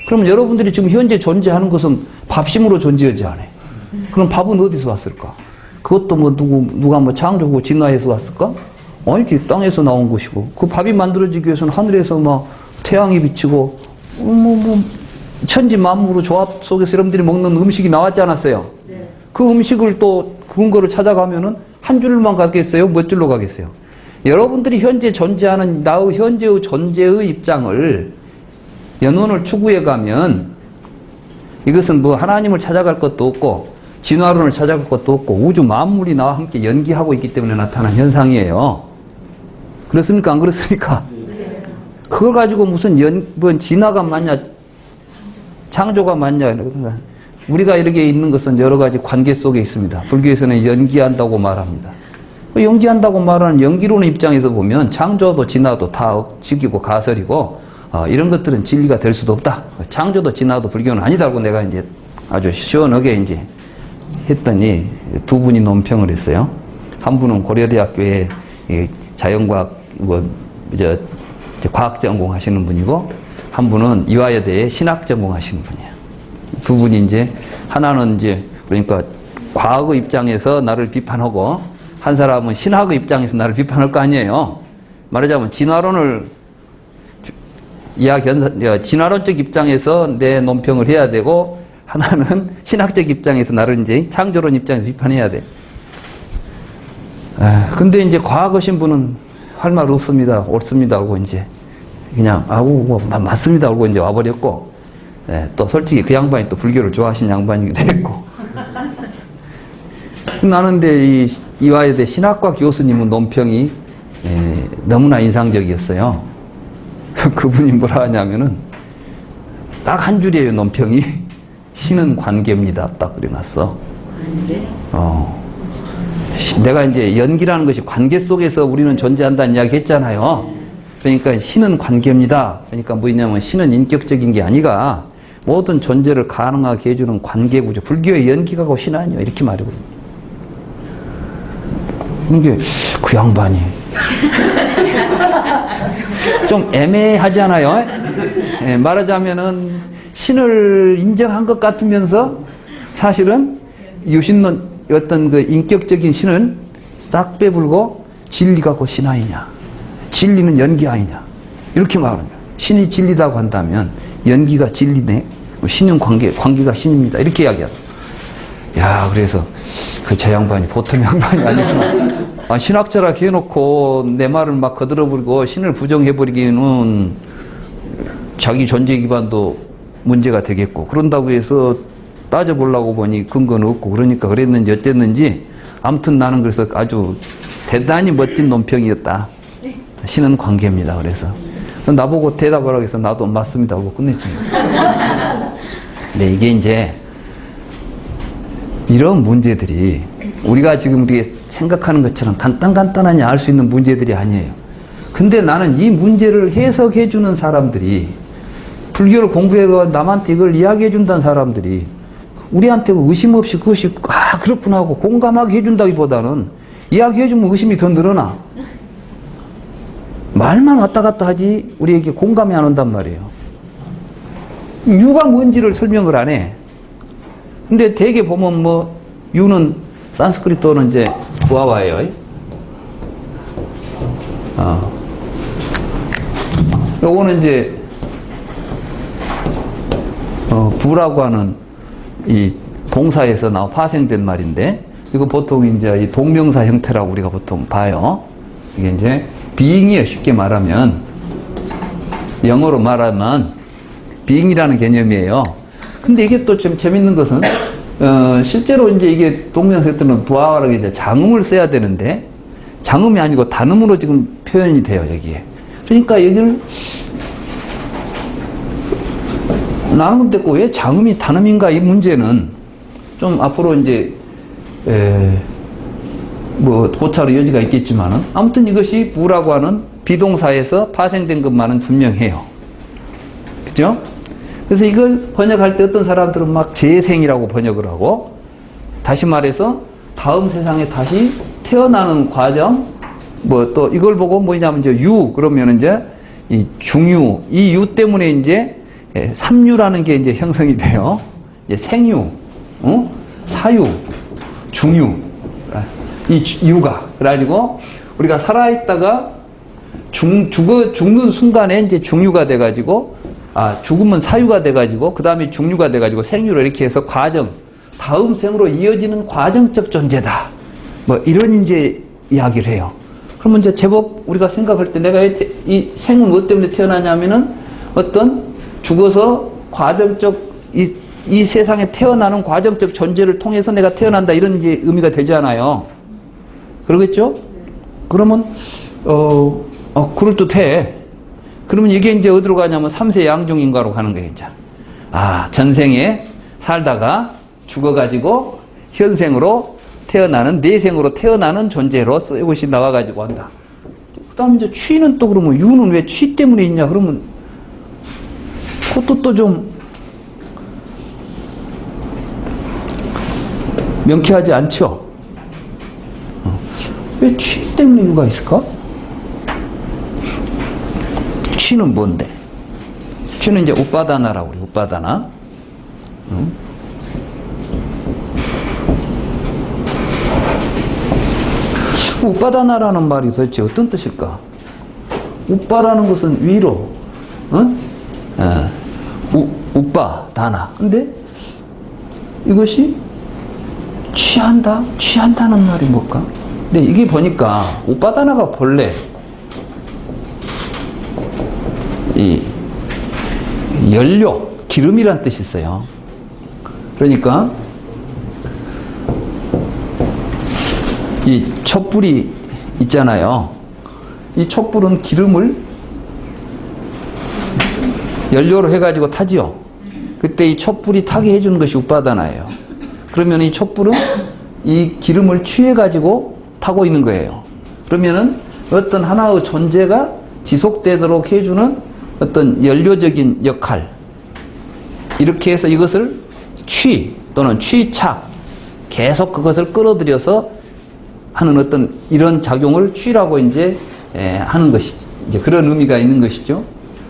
그럼 여러분들이 지금 현재 존재하는 것은 밥심으로 존재하지 않아요. 그럼 밥은 어디서 왔을까? 그것도 뭐 누가 뭐 창조고 진화해서 왔을까? 아니지, 땅에서 나온 것이고, 그 밥이 만들어지기 위해서는 하늘에서 막 태양이 비치고, 천지 만물의 조합 속에서 여러분들이 먹는 음식이 나왔지 않았어요? 네. 그 음식을 또 근거를 찾아가면은 한 줄만 가겠어요? 몇 줄로 가겠어요? 여러분들이 현재 존재하는 나의 현재의 존재의 입장을 연원을 추구해 가면 이것은 뭐 하나님을 찾아갈 것도 없고 진화론을 찾아갈 것도 없고 우주 만물이 나와 함께 연기하고 있기 때문에 나타난 현상이에요. 그렇습니까? 안 그렇습니까? 그걸 가지고 무슨 뭐 진화가 맞냐 창조가 맞냐. 우리가 이렇게 있는 것은 여러 가지 관계 속에 있습니다. 불교에서는 연기한다고 말합니다. 연기한다고 말하는 연기론의 입장에서 보면 창조도 진화도 다 억지기고 가설이고 이런 것들은 진리가 될 수도 없다. 창조도 진화도 불교는 아니다고 내가 이제 아주 시원하게 이제 했더니 두 분이 논평을 했어요. 한 분은 고려대학교에 자연과학 과학 전공하시는 분이고 한 분은 이화여대에 신학 전공하시는 분이에요. 두 분이 이제 하나는 이제 그러니까 과학의 입장에서 나를 비판하고 한 사람은 신학의 입장에서 나를 비판할 거 아니에요. 말하자면 진화론을 진화론적 입장에서 내 논평을 해야 되고 하나는 신학적 입장에서 나를 이제 창조론 입장에서 비판해야 돼. 근데 이제 과학하신 분은 할 말 없습니다. 옳습니다. 하고 이제 그냥 뭐 맞습니다. 하고 이제 와버렸고 또 솔직히 그 양반이 또 불교를 좋아하시는 양반이기도 했고 나는 근데 이화여대 신학과 교수님은 논평이 너무나 인상적이었어요. 그분이 뭐라 하냐면은 딱 한 줄이에요. 논평이 신은 관계입니다. 딱 그려놨어. 관계? 내가 이제 연기라는 것이 관계 속에서 우리는 존재한다는 이야기 했잖아요. 그러니까 신은 관계입니다. 그러니까 뭐냐면 신은 인격적인 게 아니라 모든 존재를 가능하게 해주는 관계 구조. 불교의 연기가고 신 아니요. 이렇게 말해버립니다. 근데 그 양반이 좀 애매하잖아요. 말하자면은 신을 인정한 것 같으면서 사실은 유신론 어떤 그 인격적인 신은 싹 빼불고 진리가 곧 신 아니냐. 진리는 연기 아니냐. 이렇게 말합니다. 신이 진리다고 한다면 연기가 진리네. 신은 관계가 신입니다. 이렇게 이야기합니다. 야, 그래서 저 양반이 보통 양반이 아니구나. 신학자라 해놓고 내 말을 막 거들어버리고 신을 부정해버리기는 자기 존재 기반도 문제가 되겠고 그런다고 해서 따져보려고 보니 근거는 없고 그러니까 그랬는지 어쨌는지 아무튼 나는 그래서 아주 대단히 멋진 논평이었다. 신은 관계입니다. 그래서 나보고 대답하라고 해서 나도 맞습니다 하고 끝냈지. 근데 이게 이제 이런 문제들이 우리가 지금 우리 생각하는 것처럼 간단하니 알 수 있는 문제들이 아니에요. 근데 나는 이 문제를 해석해 주는 사람들이 불교를 공부해서 남한테 이걸 이야기해 준다는 사람들이 우리한테 의심 없이 그것이 그렇구나 하고 공감하게 해준다기보다는 이야기해 주면 의심이 더 늘어나. 말만 왔다 갔다 하지 우리에게 공감이 안 온단 말이에요. 유가 뭔지를 설명을 안 해. 근데 대개 보면 뭐 유는 산스크리트어는 이제 부하와예요. 요거는 이제 부라고 하는 이 동사에서 파생된 말인데 이거 보통 이제 이 동명사 형태라고 우리가 보통 봐요. 이게 이제 being이에요. 쉽게 말하면 영어로 말하면 being이라는 개념이에요. 근데 이게 또 좀 재밌는 것은 실제로 이제 이게 동명사들은 부하라고 이제 장음을 써야 되는데 장음이 아니고 단음으로 지금 표현이 돼요. 여기에. 그러니까 여기를 나는 근데 왜 장음이 단음인가 이 문제는 좀 앞으로 이제 뭐 고차로 여지가 있겠지만은 아무튼 이것이 부라고 하는 비동사에서 파생된 것만은 분명해요. 그죠? 그래서 이걸 번역할 때 어떤 사람들은 막 재생이라고 번역을 하고, 다시 말해서 다음 세상에 다시 태어나는 과정, 뭐 또 이걸 보고 뭐냐면 이제 유 그러면 이제 이 중유, 이 유 때문에 이제 삼유라는 게 이제 형성이 돼요. 이제 생유, 사유, 중유, 이 유가 그래가지고 우리가 살아있다가 죽는 순간에 이제 중유가 돼가지고, 죽으면 사유가 돼가지고 그 다음에 중유가 돼가지고 생유로 이렇게 해서 과정, 다음 생으로 이어지는 과정적 존재다. 뭐 이런 이제 이야기를 해요. 그러면 이제 제법 우리가 생각할 때 내가 이 생은 뭐 때문에 태어나냐면은 어떤 죽어서 과정적 이 세상에 태어나는 과정적 존재를 통해서 내가 태어난다 이런 이제 의미가 되잖아요. 그러겠죠? 그러면 그럴듯해. 그러면 이게 이제 어디로 가냐면 삼세 양중인과로 가는 거예요, 이제. 전생에 살다가 죽어가지고 현생으로 태어나는, 내생으로 태어나는 존재로서 이것이 나와가지고 한다. 그 다음에 이제 취는 또 그러면 유는 왜 취 때문에 있냐? 그러면 그것도 또 좀 명쾌하지 않죠? 왜 취 때문에 유가 있을까? 취는 뭔데? 취는 이제 우빠다나라고 그래, 우빠다나. 우빠다나라는 말이 도대체 어떤 뜻일까? 우빠라는 것은 위로, 우빠다나. 근데 이것이 취한다? 취한다는 말이 뭘까? 근데 이게 보니까 우빠다나가 본래 이 연료, 기름이란 뜻이 있어요. 그러니까 이 촛불이 있잖아요. 이 촛불은 기름을 연료로 해가지고 타지요. 그때 이 촛불이 타게 해주는 것이 우빠다나예요. 그러면 이 촛불은 이 기름을 취해가지고 타고 있는 거예요. 그러면은 어떤 하나의 존재가 지속되도록 해주는 어떤 연료적인 역할, 이렇게 해서 이것을 취 또는 취착, 계속 그것을 끌어들여서 하는 어떤 이런 작용을 취라고 이제 하는 것이, 이제 그런 의미가 있는 것이죠.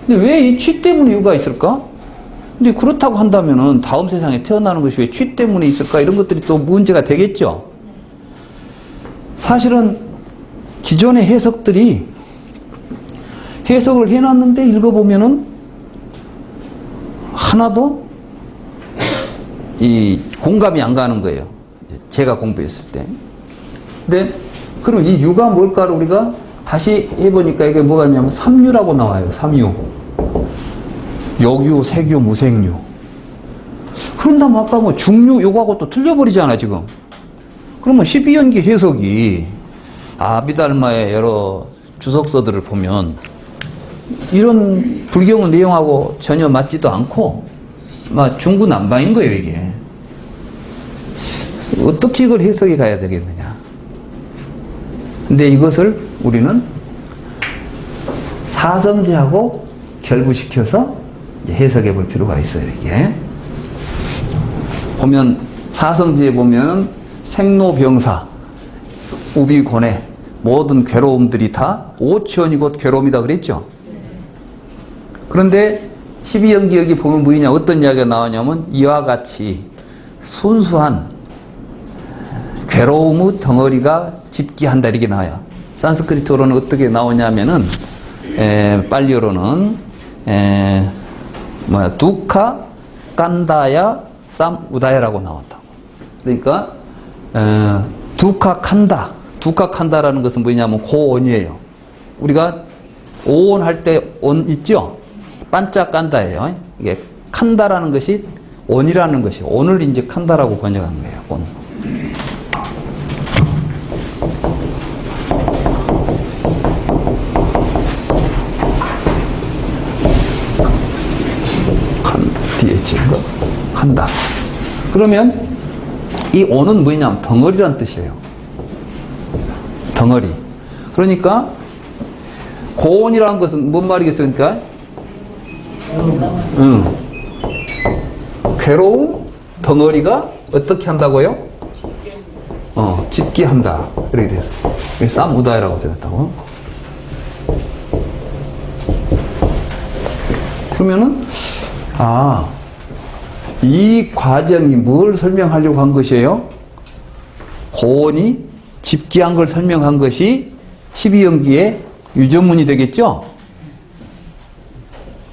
근데 왜 이 취 때문에 유가 있을까? 근데 그렇다고 한다면은 다음 세상에 태어나는 것이 왜 취 때문에 있을까? 이런 것들이 또 문제가 되겠죠. 사실은 기존의 해석들이 해석을 해놨는데 읽어보면은 하나도 이 공감이 안 가는 거예요. 제가 공부했을 때. 근데 그럼 이 유가 뭘까를 우리가 다시 해보니까 이게 뭐가 있냐면 삼유라고 나와요. 삼유. 역유, 색유, 무색유. 그런다면 아까 뭐 중유, 요거하고 또 틀려버리잖아, 지금. 그러면 12연기 해석이 아비달마의 여러 주석서들을 보면 이런 불경의 내용하고 전혀 맞지도 않고 막 중구난방인 거예요, 이게. 어떻게 이걸 해석해 가야 되겠느냐. 근데 이것을 우리는 사성제하고 결부시켜서 해석해 볼 필요가 있어요, 이게. 보면, 사성제에 보면 생로병사, 우비곤해, 모든 괴로움들이 다 오치원이 곧 괴로움이다 그랬죠? 그런데 12연기 여기 보면 뭐냐, 어떤 이야기가 나오냐면 이와 같이 순수한 괴로움의 덩어리가 집기한다 이렇게 나와요. 산스크리트어로는 어떻게 나오냐면은 빨리어로는 두카 깐다야 쌈 우다야라고 나온다고. 그러니까 두카 칸다라는 것은 뭐냐면 고온이에요. 우리가 오온 할 때 온 있죠? 반짝 깐다예요. 이게 칸다라는 것이 온이라는 것이, 온을 이제 칸다라고 번역한 거예요. 온. 한다. 그러면 이 오는 뭐냐면 덩어리란 뜻이에요. 덩어리. 그러니까 고온이라는 것은 뭔 말이겠습니까? 괴로움 덩어리가 어떻게 한다고요? 짚게 한다. 이렇게 돼서 싸무다이라고 되었다고. 그러면은 이 과정이 뭘 설명하려고 한 것이에요? 고온이 집기한 걸 설명한 것이 12연기의 유전문이 되겠죠?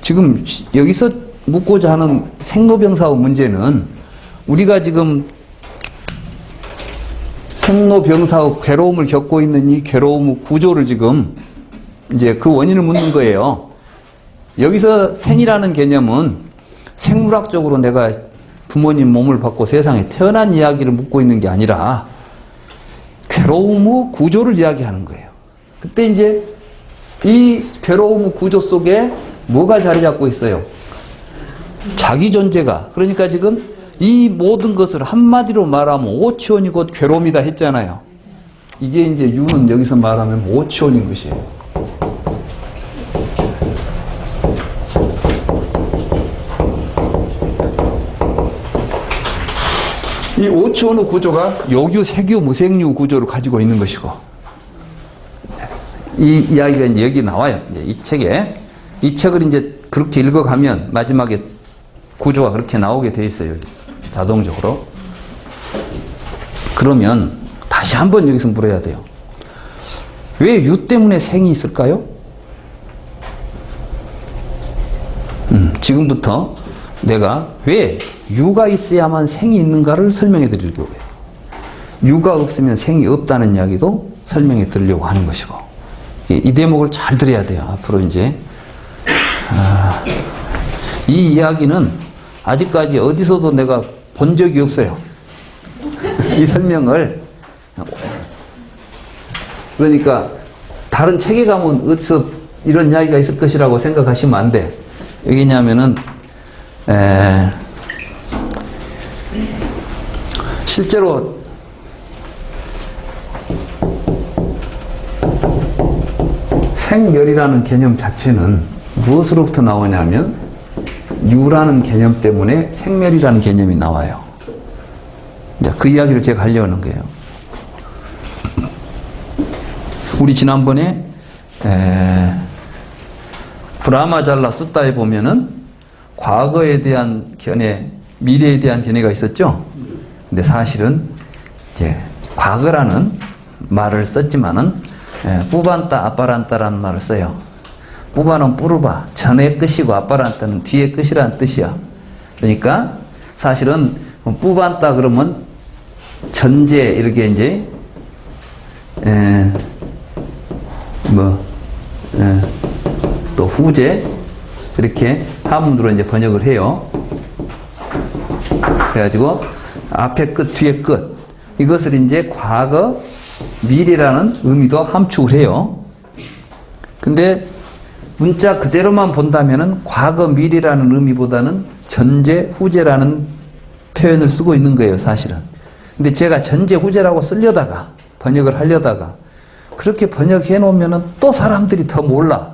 지금 여기서 묻고자 하는 생로병사의 문제는 우리가 지금 생로병사의 괴로움을 겪고 있는 이 괴로움의 구조를 지금 이제 그 원인을 묻는 거예요. 여기서 생이라는 개념은 생물학적으로 내가 부모님 몸을 받고 세상에 태어난 이야기를 묻고 있는 게 아니라 괴로움의 구조를 이야기하는 거예요. 그때 이제 이 괴로움의 구조 속에 뭐가 자리 잡고 있어요? 자기 존재가. 그러니까 지금 이 모든 것을 한마디로 말하면 오치원이 곧 괴로움이다 했잖아요. 이게 이제 유는 여기서 말하면 오치원인 것이에요. 이 오치원의 구조가 요규, 세규, 무생유 구조를 가지고 있는 것이고, 이 이야기가 이제 여기 나와요. 이제 이 책에. 이 책을 이제 그렇게 읽어가면 마지막에 구조가 그렇게 나오게 돼 있어요. 자동적으로. 그러면 다시 한번 여기서 물어야 돼요. 왜 유 때문에 생이 있을까요? 지금부터 내가 왜 유가 있어야만 생이 있는가를 설명해 드리려고 해요. 유가 없으면 생이 없다는 이야기도 설명해 드리려고 하는 것이고, 이 대목을 잘 들어야 돼요. 앞으로 이제 이 이야기는 아직까지 어디서도 내가 본 적이 없어요. 이 설명을. 그러니까 다른 책에 가면 어디서 이런 이야기가 있을 것이라고 생각하시면 안 돼. 왜냐하면은 실제로 생멸이라는 개념 자체는 무엇으로부터 나오냐면 유라는 개념 때문에 생멸이라는 개념이 나와요. 이제 그 이야기를 제가 하려는 거예요. 우리 지난번에 브라마잘라 숫다에 보면은 과거에 대한 견해, 미래에 대한 견해가 있었죠. 근데 사실은 이제 과거라는 말을 썼지만은 뿌반따, 아빠란따라는 말을 써요. 뿌바는 뿌르바, 전의 끝이고 아빠란따는 뒤의 끝이라는 뜻이야. 그러니까 사실은 뿌반따 그러면 전제 이렇게 이제 또 후제 이렇게 한문으로 이제 번역을 해요. 그래가지고 앞에 끝, 뒤에 끝 이것을 이제 과거, 미래라는 의미도 함축을 해요. 근데 문자 그대로만 본다면은 과거, 미래라는 의미보다는 전제, 후제라는 표현을 쓰고 있는 거예요, 사실은. 근데 제가 전제, 후제라고 쓰려다가 번역을 하려다가 그렇게 번역해 놓으면은 또 사람들이 더 몰라.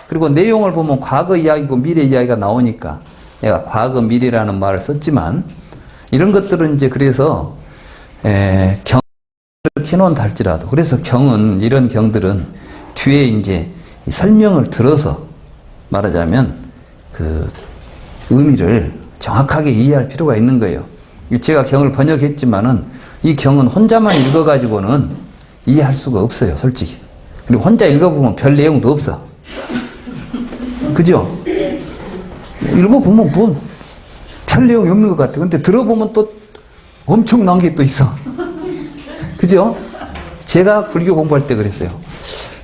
그리고 내용을 보면 과거 이야기고 미래 이야기가 나오니까 내가 과거, 미래라는 말을 썼지만 이런 것들은 이제 그래서 경을 해놓은다 할지라도 그래서 경은 이런 경들은 뒤에 이제 설명을 들어서 말하자면 그 의미를 정확하게 이해할 필요가 있는 거예요. 제가 경을 번역했지만은 이 경은 혼자만 읽어가지고는 이해할 수가 없어요, 솔직히. 그리고 혼자 읽어보면 별 내용도 없어. 그죠? 읽어보면 뭐 별 내용이 없는 것 같아. 근데 들어보면 또 엄청난 게 또 있어. 그죠? 제가 불교 공부할 때 그랬어요.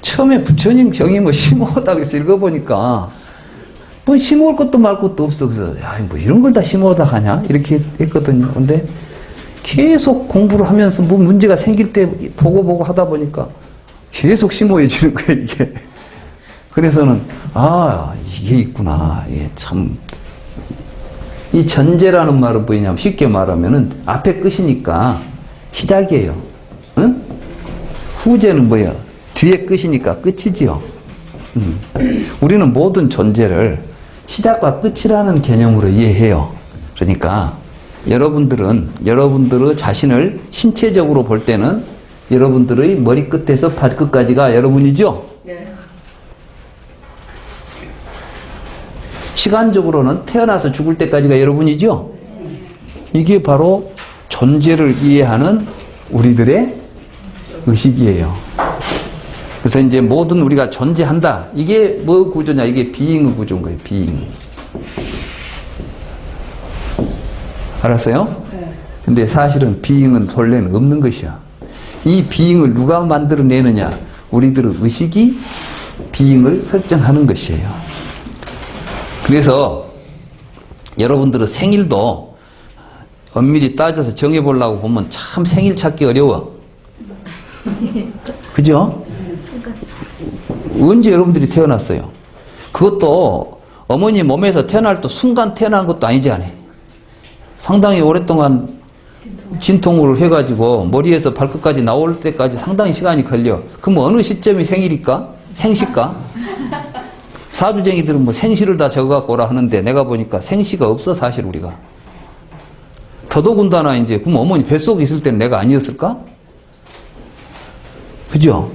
처음에 부처님 경이 뭐 심오하다고 해서 읽어보니까 뭐 심오할 것도 말 것도 없어. 그래서 야, 뭐 이런 걸 다 심오하다 하냐? 이렇게 했거든요. 근데 계속 공부를 하면서 뭐 문제가 생길 때 보고 하다 보니까 계속 심오해지는 거예요, 이게. 그래서는, 이게 있구나. 예, 참. 이 전제라는 말은 뭐냐면 쉽게 말하면은 앞에 끝이니까 시작이에요. 응? 후제는 뭐예요? 뒤에 끝이니까 끝이지요. 우리는 모든 존재를 시작과 끝이라는 개념으로 이해해요. 그러니까 여러분들의 자신을 신체적으로 볼 때는 여러분들의 머리끝에서 발끝까지가 여러분이죠? 네. 시간적으로는 태어나서 죽을 때까지가 여러분이죠? 이게 바로 존재를 이해하는 우리들의 의식이에요. 그래서 이제 모든 우리가 존재한다. 이게 뭐 구조냐? 이게 비잉의 구조인 거예요. 비잉. 알았어요? 네. 근데 사실은 비잉은 본래는 없는 것이야. 이 비잉을 누가 만들어내느냐? 우리들의 의식이 비잉을 설정하는 것이에요. 그래서 여러분들의 생일도 엄밀히 따져서 정해보려고 보면 참 생일 찾기 어려워. 그죠? 언제 여러분들이 태어났어요? 그것도 어머니 몸에서 태어날 때 순간 태어난 것도 아니잖아요. 상당히 오랫동안 진통을 해가지고 머리에서 발끝까지 나올 때까지 상당히 시간이 걸려. 그럼 어느 시점이 생일일까? 생시일까? 사주쟁이들은 뭐 생시를 다 적어갖고 오라 하는데 내가 보니까 생시가 없어 사실 우리가. 더더군다나 이제 그럼 어머니 뱃속에 있을 때는 내가 아니었을까? 그죠?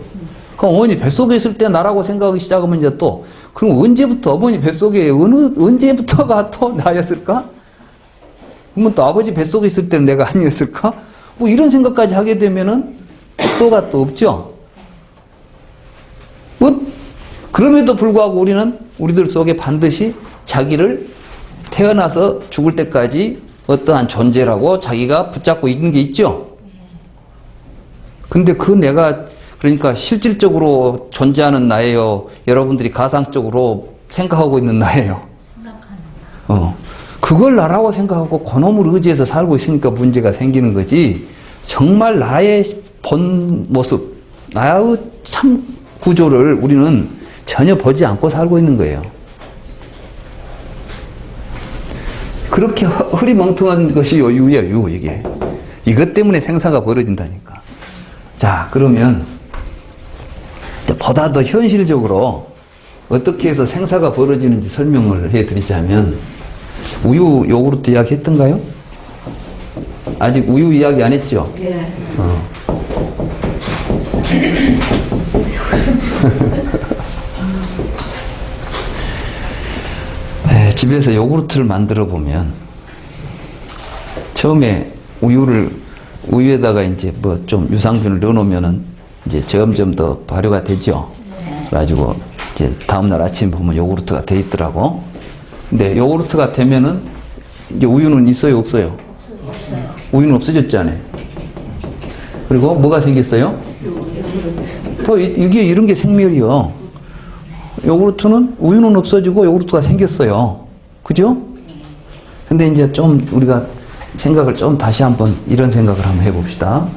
그럼 어머니 뱃속에 있을 때 나라고 생각하기 시작하면 이제 또 그럼 언제부터 어머니 뱃속에 언제부터가 또 나였을까? 그러면 또 아버지 뱃속에 있을 때는 내가 아니었을까? 뭐 이런 생각까지 하게 되면은 또가 또 없죠? 뭐 그럼에도 불구하고 우리는 우리들 속에 반드시 자기를 태어나서 죽을 때까지 어떠한 존재라고 자기가 붙잡고 있는 게 있죠? 근데 그 내가 그러니까 실질적으로 존재하는 나예요? 여러분들이 가상적으로 생각하고 있는 나예요? 그걸 나라고 생각하고 그놈을 의지해서 살고 있으니까 문제가 생기는 거지. 정말 나의 본 모습, 나의 참 구조를 우리는 전혀 보지 않고 살고 있는 거예요. 그렇게 흐리멍텅한 것이 유예요, 이게. 이것 때문에 생사가 벌어진다니까. 자, 그러면 보다 더 현실적으로 어떻게 해서 생사가 벌어지는지 설명을 해드리자면 우유 요구르트 이야기 했던가요? 아직 우유 이야기 안 했죠? 네. 네, 집에서 요구르트를 만들어 보면 처음에 우유에다가 이제 뭐 좀 유산균을 넣어 놓으면은 이제 점점 더 발효가 되죠. 그래가지고 이제 다음날 아침 보면 요구르트가 돼 있더라고. 근데 요구르트가 되면은 이제 우유는 있어요, 없어요? 없어요. 우유는 없어졌잖아요. 그리고 뭐가 생겼어요? 이게 이런 게 생멸이요. 요구르트는 우유는 없어지고 요구르트가 생겼어요. 그죠? 근데 이제 좀 우리가 생각을 좀 다시 한번 이런 생각을 한번 해봅시다.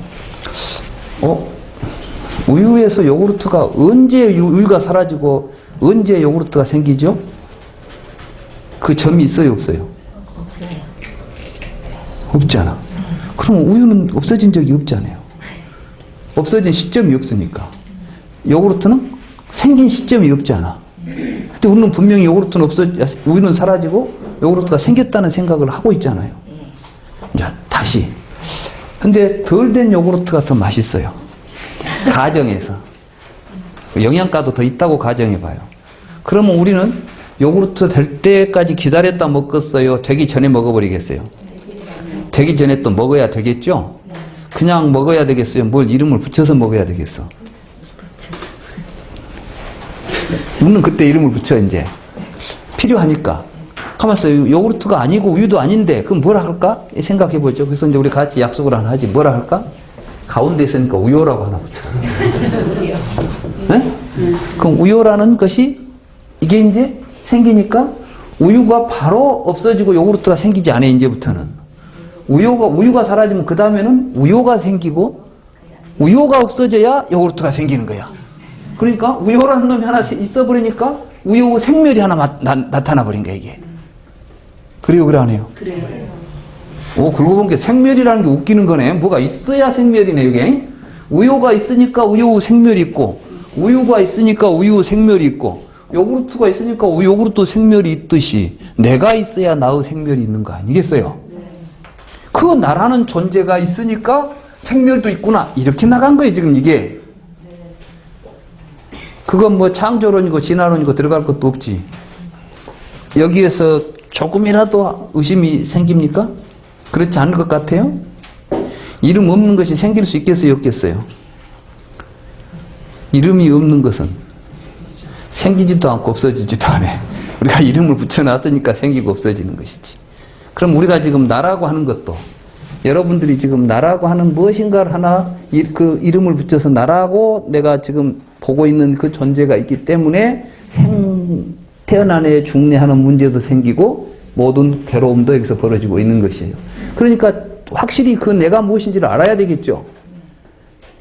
우유에서 요구르트가 언제 우유가 사라지고 언제 요구르트가 생기죠? 그 점이 있어요, 없어요? 없어요. 없잖아. 그럼 우유는 없어진 적이 없잖아요. 없어진 시점이 없으니까. 요구르트는 생긴 시점이 없잖아. 근데 우리는 분명히 우유는 사라지고 요구르트가 생겼다는 생각을 하고 있잖아요. 자, 다시. 근데 덜 된 요구르트가 더 맛있어요. 가정에서. 영양가도 더 있다고 가정해봐요. 그러면 우리는 요구르트 될 때까지 기다렸다 먹겠어요? 되기 전에 먹어버리겠어요? 되기 전에 또 먹어야 되겠죠? 그냥 먹어야 되겠어요? 뭘 이름을 붙여서 먹어야 되겠어? 우리는 그때 이름을 붙여, 이제. 필요하니까. 가만있어요. 요구르트가 아니고 우유도 아닌데, 그럼 뭐라 할까? 생각해보죠. 그래서 이제 우리 같이 약속을 하나 하지. 뭐라 할까? 가운데 있으니까 우유라고 하나 붙여. 네? 그럼 우유라는 것이, 이게 이제 생기니까 우유가 바로 없어지고 요구르트가 생기지 않아요, 이제부터는. 우유가 사라지면 그 다음에는 우유가 생기고, 우유가 없어져야 요구르트가 생기는 거야. 그러니까 우유라는 놈이 하나 있어버리니까 우유 생멸이 하나 나타나 버린 거야, 이게. 그래요, 그래 안 해요? 그래요. 그러고 보니까 생멸이라는 게 웃기는 거네. 뭐가 있어야 생멸이네, 이게. 우유가 있으니까 우유 생멸이 있고, 우유가 있으니까 우유 생멸이 있고, 요구르트가 있으니까 요구르트 생멸이 있듯이 내가 있어야 나의 생멸이 있는 거 아니겠어요? 그 나라는 존재가 있으니까 생멸도 있구나. 이렇게 나간 거예요, 지금 이게. 그건 뭐 창조론이고 진화론이고 들어갈 것도 없지. 여기에서 조금이라도 의심이 생깁니까? 그렇지 않을 것 같아요? 이름 없는 것이 생길 수 있겠어요, 없겠어요? 이름이 없는 것은 생기지도 않고 없어지지도 않아요. 우리가 이름을 붙여놨으니까 생기고 없어지는 것이지. 그럼 우리가 지금 나라고 하는 것도, 여러분들이 지금 나라고 하는 무엇인가를 하나 그 이름을 붙여서 나라고 내가 지금 보고 있는 그 존재가 있기 때문에 태어난 애 중뇌하는 문제도 생기고 모든 괴로움도 여기서 벌어지고 있는 것이에요. 그러니까 확실히 그 내가 무엇인지를 알아야 되겠죠.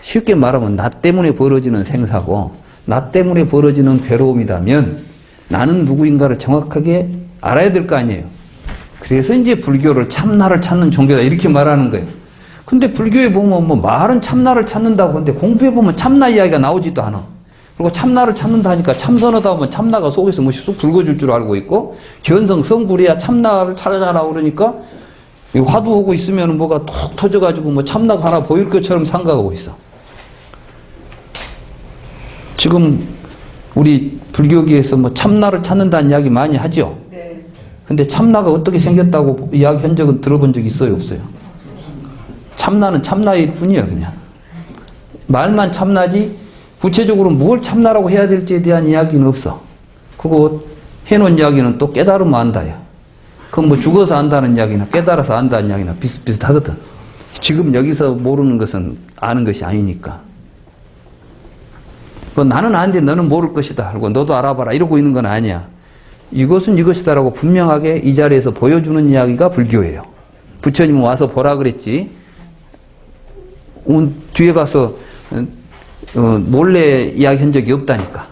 쉽게 말하면 나 때문에 벌어지는 생사고 나 때문에 벌어지는 괴로움이라면 나는 누구인가를 정확하게 알아야 될 거 아니에요. 그래서 이제 불교를 참나를 찾는 종교다 이렇게 말하는 거예요. 근데 불교에 보면 뭐 말은 참나를 찾는다고 하는데 공부해 보면 참나 이야기가 나오지도 않아. 그리고 참나를 찾는다 하니까 참선하다 보면 참나가 속에서 뭐쑥 붉어질 줄 알고 있고 견성 성불해야 참나를 찾아라 그러니까 화두 오고 있으면 뭐가 톡 터져가지고 뭐 참나가 하나 보일 것처럼 생각하고 있어. 지금 우리 불교계에서 뭐 참나를 찾는다는 이야기 많이 하죠. 네. 근데 참나가 어떻게 생겼다고 이야기한 적은 들어본 적 있어요, 없어요? 참나는 참나일 뿐이야, 그냥. 말만 참나지 구체적으로 뭘 참나라고 해야 될지에 대한 이야기는 없어. 그거 해놓은 이야기는 또 깨달으면 안다야. 그건 뭐 죽어서 안다는 이야기나 깨달아서 안다는 이야기나 비슷비슷하거든. 지금 여기서 모르는 것은 아는 것이 아니니까. 나는 아는데 너는 모를 것이다. 그리고 너도 알아봐라. 이러고 있는 건 아니야. 이것은 이것이다라고 분명하게 이 자리에서 보여주는 이야기가 불교예요. 부처님은 와서 보라 그랬지. 뒤에 가서 몰래 이야기한 적이 없다니까.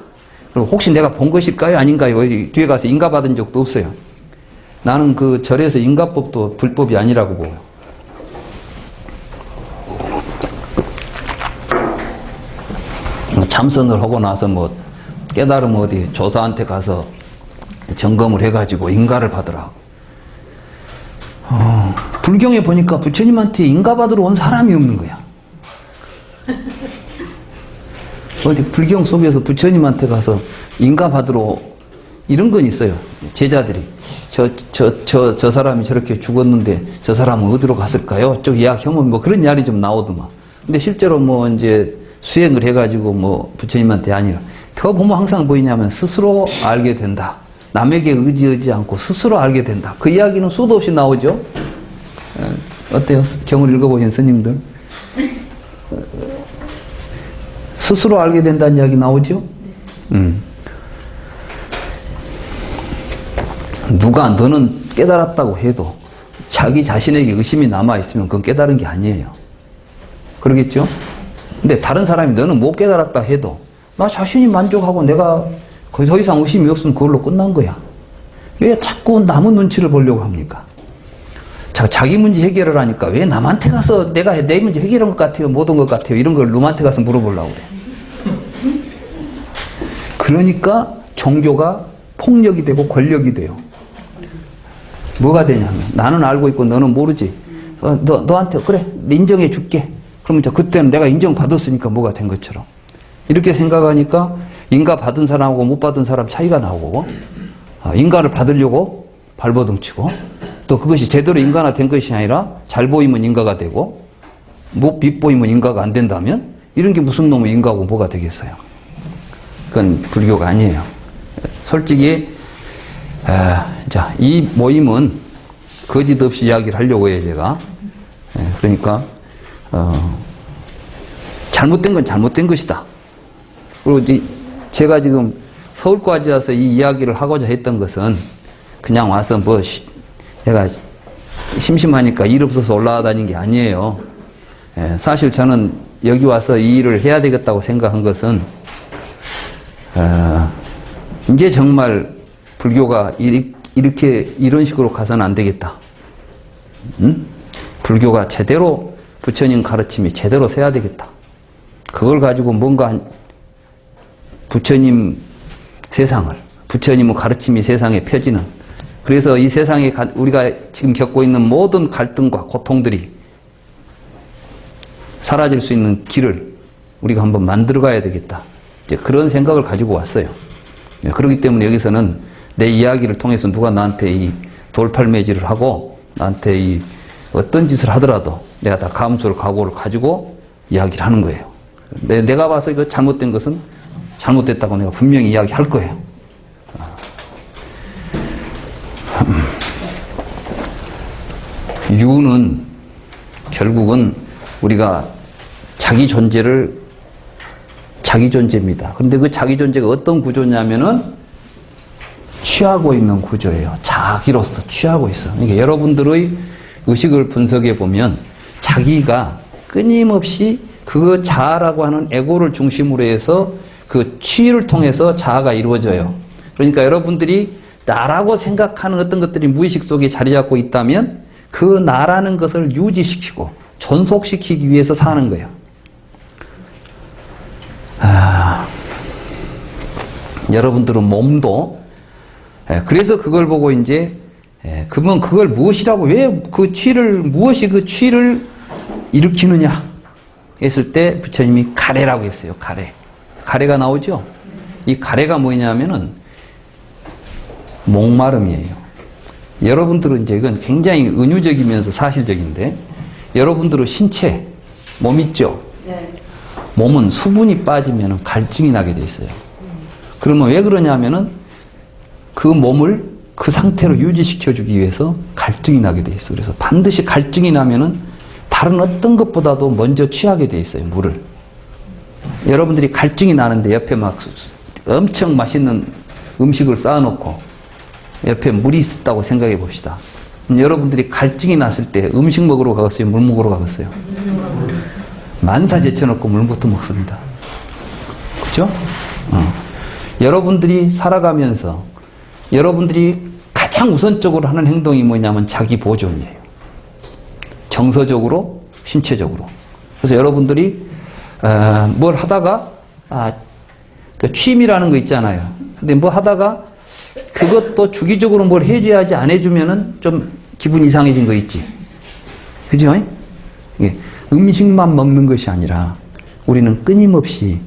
그리고 혹시 내가 본 것일까요? 아닌가요? 뒤에 가서 인가받은 적도 없어요. 나는 그 절에서 인가법도 불법이 아니라고 보고요. 참선을 하고 나서 뭐 깨달으면 어디 조사한테 가서 점검을 해가지고 인가를 받으라. 불경에 보니까 부처님한테 인가 받으러 온 사람이 없는 거야. 어디 불경 속에서 가서 인가 받으러 이런 건 있어요. 제자들이 저 사람이 저렇게 죽었는데 저 사람은 어디로 갔을까요? 쪽 이야기하면 뭐 그런 이야기 좀 나오더만. 근데 실제로 뭐 이제 수행을 해가지고 뭐 부처님한테 아니라 더 보면 항상 뭐냐면 스스로 알게 된다. 남에게 의지하지 않고 스스로 알게 된다. 그 이야기는 수도 없이 나오죠. 어때요? 경을 읽어보신 스님들? 스스로 알게 된다는 이야기 나오죠? 누가 너는 깨달았다고 해도 자기 자신에게 의심이 남아있으면 그건 깨달은 게 아니에요. 그러겠죠? 근데 다른 사람이 너는 못 깨달았다 해도 나 자신이 만족하고 내가 더 이상 의심이 없으면 그걸로 끝난 거야. 왜 자꾸 남의 눈치를 보려고 합니까? 자기 문제 해결을 하니까 왜 남한테 가서 내가 내 문제 해결한 것 같아요, 못 온 것 같아요 이런 걸 놈한테 가서 물어보려고 그래. 그러니까 종교가 폭력이 되고 권력이 돼요. 뭐가 되냐면 나는 알고 있고 너는 모르지. 너한테 그래 인정해 줄게. 그러면 그때는 내가 인정받았으니까 뭐가 된 것처럼 이렇게 생각하니까 인가 받은 사람하고 못 받은 사람 차이가 나오고 인가를 받으려고 발버둥치고 또 그것이 제대로 인가가 된 것이 아니라 잘 보이면 인가가 되고 못 빗보이면 인가가 안 된다면 이런 게 무슨 놈의 인가고 뭐가 되겠어요. 그건 불교가 아니에요. 솔직히 자, 이 모임은 거짓 없이 이야기를 하려고 해요, 제가. 그러니까 잘못된 건 잘못된 것이다. 그리고 제가 지금 서울까지 와서 이 이야기를 하고자 했던 것은 그냥 와서 뭐 내가 심심하니까 일 없어서 올라다닌 게 아니에요. 사실 저는 여기 와서 이 일을 해야 되겠다고 생각한 것은 이제 정말 불교가 이런 식으로 가서는 안 되겠다. 응? 불교가 제대로 부처님 가르침이 제대로 서야 되겠다. 그걸 가지고 뭔가 부처님 세상을, 부처님의 가르침이 세상에 펴지는, 그래서 이 세상에 우리가 지금 겪고 있는 모든 갈등과 고통들이 사라질 수 있는 길을 우리가 한번 만들어 가야 되겠다. 이제 그런 생각을 가지고 왔어요. 그렇기 때문에 여기서는 내 이야기를 통해서 누가 나한테 이 돌팔매질을 하고 나한테 이 어떤 짓을 하더라도 내가 다 감수를 각오를 가지고 이야기를 하는 거예요. 내가 봐서 이거 잘못된 것은 잘못됐다고 내가 분명히 이야기할 거예요. 유는 결국은 우리가 자기 존재입니다. 그런데 그 자기 존재가 어떤 구조냐면은 취하고 있는 구조예요. 자기로서 취하고 있어. 그러니까 여러분들의 의식을 분석해 보면 자기가 끊임없이 그 자아라고 하는 에고를 중심으로 해서 그 취를 통해서 자아가 이루어져요. 그러니까 여러분들이 나라고 생각하는 어떤 것들이 무의식 속에 자리 잡고 있다면 그 나라는 것을 유지시키고 존속시키기 위해서 사는 거예요. 여러분들은 몸도 그래서 그걸 보고 이제 그러면 그걸 무엇이라고 왜 그 취를 무엇이 그 취를 일으키느냐 했을 때 부처님이 가래라고 했어요. 가래가 나오죠. 이 가래가 뭐냐면은 목마름이에요. 여러분들은 이제 이건 굉장히 은유적이면서 사실적인데 여러분들은 신체 몸 있죠. 네. 몸은 수분이 빠지면 갈증이 나게 돼 있어요. 그러면 왜 그러냐면은 그 몸을 그 상태로 유지시켜주기 위해서 갈증이 나게 돼 있어요. 그래서 반드시 갈증이 나면은 다른 어떤 것보다도 먼저 취하게 돼 있어요. 물을. 여러분들이 갈증이 나는데 옆에 막 엄청 맛있는 음식을 쌓아놓고 옆에 물이 있었다고 생각해 봅시다. 여러분들이 갈증이 났을 때 음식 먹으러 가겠어요? 물 먹으러 가겠어요? 만사 제쳐놓고 물부터 먹습니다. 그렇죠? 여러분들이 살아가면서 여러분들이 가장 우선적으로 하는 행동이 뭐냐면 자기 보존이에요. 정서적으로, 신체적으로. 그래서 여러분들이 뭘 하다가 그 취미라는 거 있잖아요. 근데 뭐 하다가 그것도 주기적으로 뭘 해줘야지 안 해주면은 좀 기분 이상해진 거 있지. 그죠? 음식만 먹는 것이 아니라 우리는 끊임없이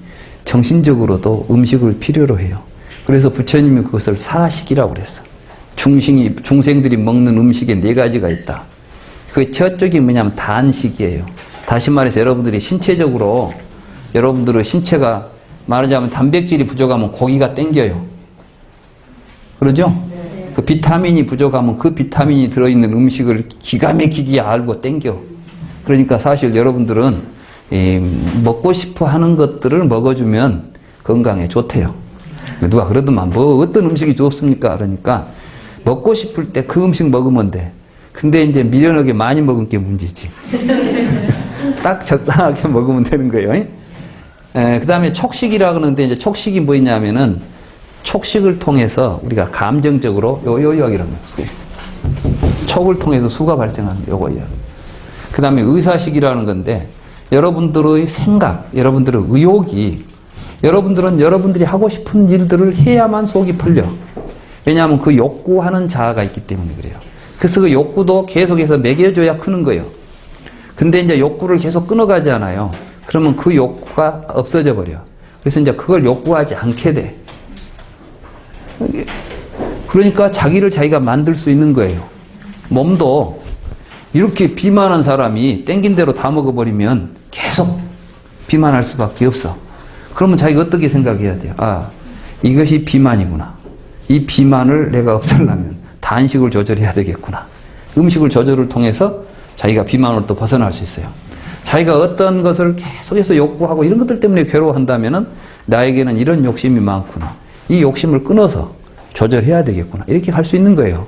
정신적으로도 음식을 필요로 해요. 그래서 부처님이 그것을 사식이라고 그랬어. 중생들이 먹는 음식에 4가지가 있다. 그 저쪽이 뭐냐면 단식이에요. 다시 말해서 여러분들이 신체적으로 여러분들의 신체가 말하자면 단백질이 부족하면 고기가 땡겨요. 그러죠? 네. 그 비타민이 부족하면 그 비타민이 들어있는 음식을 기가 막히게 알고 땡겨. 그러니까 사실 여러분들은 먹고 싶어 하는 것들을 먹어주면 건강에 좋대요. 누가 그러더만 뭐 어떤 음식이 좋습니까? 그러니까 먹고 싶을 때 그 음식 먹으면 돼. 근데 이제 미련하게 많이 먹은 게 문제지. 딱 적당하게 먹으면 되는 거예요. 그 다음에 촉식이라 그러는데 이제 촉식이 뭐냐면은 촉식을 통해서 우리가 감정적으로 요이야기라는 거예요. 촉을 통해서 수가 발생하는 요거예요. 그 다음에 의사식이라는 건데 여러분들의 생각, 여러분들의 의욕이 여러분들은 여러분들이 하고 싶은 일들을 해야만 속이 풀려. 왜냐하면 그 욕구하는 자아가 있기 때문에 그래요. 그래서 그 욕구도 계속해서 먹여줘야 크는 거예요. 근데 이제 욕구를 계속 끊어가지 않아요. 그러면 그 욕구가 없어져 버려. 그래서 이제 그걸 욕구하지 않게 돼. 그러니까 자기를 자기가 만들 수 있는 거예요. 몸도 이렇게 비만한 사람이 땡긴 대로 다 먹어버리면 계속 비만할 수밖에 없어. 그러면 자기가 어떻게 생각해야 돼요? 이것이 비만이구나. 이 비만을 내가 없애려면 단식을 조절해야 되겠구나. 음식을 조절을 통해서 자기가 비만으로부터 벗어날 수 있어요. 자기가 어떤 것을 계속해서 욕구하고 이런 것들 때문에 괴로워한다면은 나에게는 이런 욕심이 많구나. 이 욕심을 끊어서 조절해야 되겠구나. 이렇게 할 수 있는 거예요.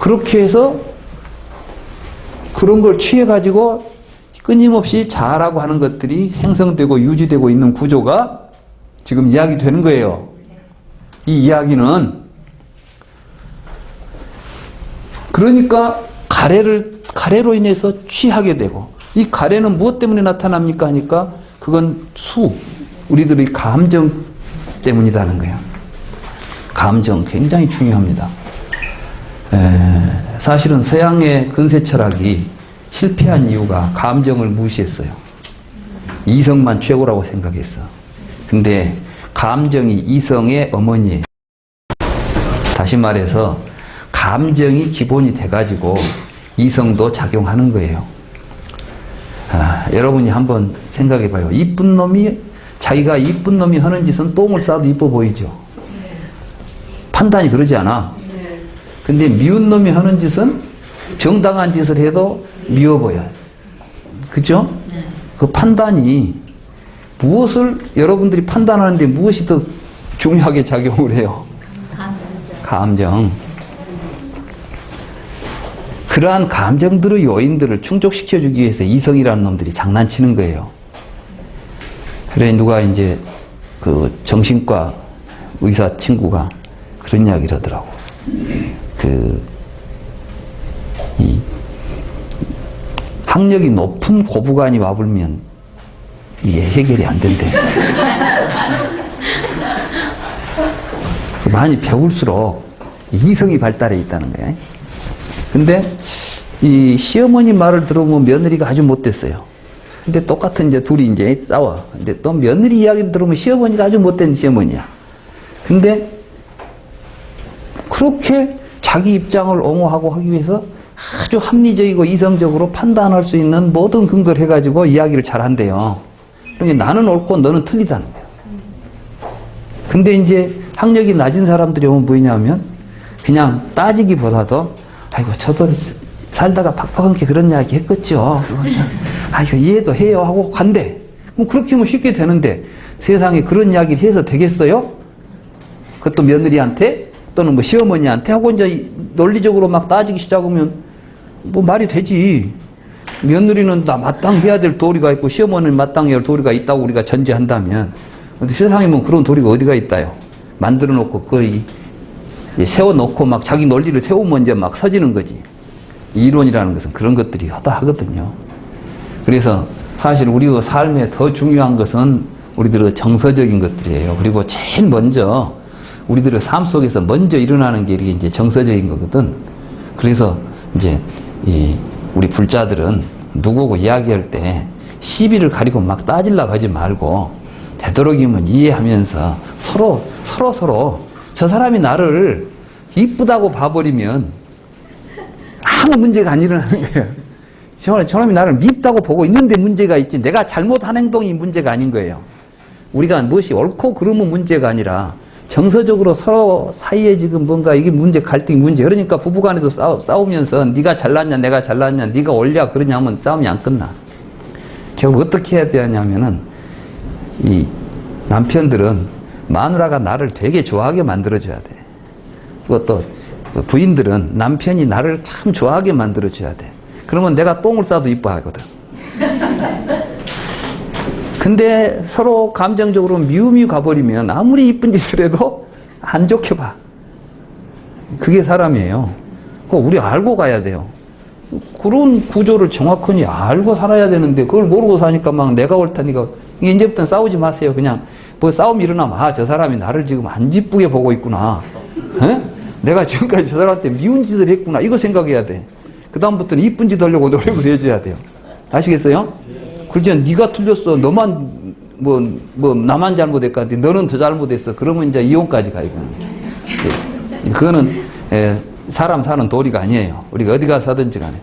그렇게 해서 그런 걸 취해가지고 끊임없이 자아라고 하는 것들이 생성되고 유지되고 있는 구조가 지금 이야기 되는 거예요. 이 이야기는 그러니까 가래로 인해서 취하게 되고, 이 가래는 무엇 때문에 나타납니까 하니까 그건 우리들의 감정 때문이라는 거예요. 감정 굉장히 중요합니다. 사실은 서양의 근세 철학이 실패한 이유가 감정을 무시했어요. 이성만 최고라고 생각했어. 근데 감정이 이성의 어머니예요. 다시 말해서 감정이 기본이 돼가지고 이성도 작용하는 거예요. 여러분이 한번 생각해봐요. 자기가 이쁜 놈이 하는 짓은 똥을 싸도 이뻐 보이죠. 판단이 그러지 않아. 근데 미운 놈이 하는 짓은 정당한 짓을 해도 미워 보여요. 그죠? 그 판단이 무엇을 여러분들이 판단하는데 무엇이 더 중요하게 작용을 해요? 감정. 그러한 감정들의 요인들을 충족시켜주기 위해서 이성이라는 놈들이 장난치는 거예요. 그래, 누가 이제 그 정신과 의사 친구가 그런 이야기를 하더라고. 이 학력이 높은 고부간이 와불면 이게 해결이 안 된대. 많이 배울수록 이성이 발달해 있다는 거야. 근데 이 시어머니 말을 들어보면 며느리가 아주 못됐어요. 근데 똑같은 이제 둘이 이제 싸워. 근데 또 며느리 이야기를 들으면 시어머니가 아주 못된 시어머니야. 근데 그렇게 자기 입장을 옹호하고 하기 위해서 아주 합리적이고 이성적으로 판단할 수 있는 모든 근거를 해가지고 이야기를 잘 한대요. 그러니까 나는 옳고 너는 틀리다는 거예요. 근데 이제 학력이 낮은 사람들이 오면 뭐냐면 그냥 따지기보다도 아이고 저도 살다가 팍팍하게 그런 이야기 했겠죠. 아이고 이해도 해요 하고 간대. 그럼 그렇게 하면 쉽게 되는데 세상에 그런 이야기를 해서 되겠어요? 그것도 며느리한테 또는 뭐 시어머니한테 하고 이제 논리적으로 막 따지기 시작하면 뭐 말이 되지. 며느리는 다 마땅해야 될 도리가 있고 시어머니는 마땅해야 할 도리가 있다고 우리가 전제한다면 근데 세상에 뭐 그런 도리가 어디가 있다요. 만들어 놓고 거의 세워놓고 막 자기 논리를 세우면 이제 막 서지는 거지. 이론이라는 것은 그런 것들이 허다하거든요. 그래서 사실 우리의 삶에 더 중요한 것은 우리들의 정서적인 것들이에요. 그리고 제일 먼저 우리들의 삶 속에서 먼저 일어나는 게 이제 정서적인 거거든. 그래서 이제 우리 불자들은 누구고 이야기할 때 시비를 가리고 막 따지려고 하지 말고 되도록이면 이해하면서 서로 저 사람이 나를 이쁘다고 봐버리면 아무 문제가 안 일어나는 거예요. 저 사람이 나를 밉다고 보고 있는데 문제가 있지 내가 잘못한 행동이 문제가 아닌 거예요. 우리가 무엇이 옳고 그르면 문제가 아니라 정서적으로 서로 사이에 지금 뭔가 이게 문제, 갈등이 문제. 그러니까 부부간에도 싸우면서 네가 잘났냐 내가 잘났냐 네가 옳냐 그러냐 하면 싸움이 안 끝나. 결국 어떻게 해야 되냐면은 이 남편들은 마누라가 나를 되게 좋아하게 만들어줘야 돼. 그리고 또 부인들은 남편이 나를 참 좋아하게 만들어줘야 돼. 그러면 내가 똥을 싸도 이뻐하거든. 근데 서로 감정적으로 미움이 가버리면 아무리 이쁜 짓을 해도 안 좋게 봐. 그게 사람이에요. 그거 우리 알고 가야 돼요. 그런 구조를 정확하니 알고 살아야 되는데 그걸 모르고 사니까 막 내가 옳다니까 이제부터는 싸우지 마세요. 그냥 뭐 싸움이 일어나면 저 사람이 나를 지금 안 이쁘게 보고 있구나. 에? 내가 지금까지 저 사람한테 미운 짓을 했구나. 이거 생각해야 돼. 그 다음부터는 이쁜 짓 하려고 노력을 해줘야 돼요. 아시겠어요? 그렇지 네가 틀렸어. 너만 나만 잘못했까 너는 더 잘못했어. 그러면 이제 이혼까지 가 이거는. 그거는 사람 사는 도리가 아니에요. 우리가 어디 가서 하든지 간에.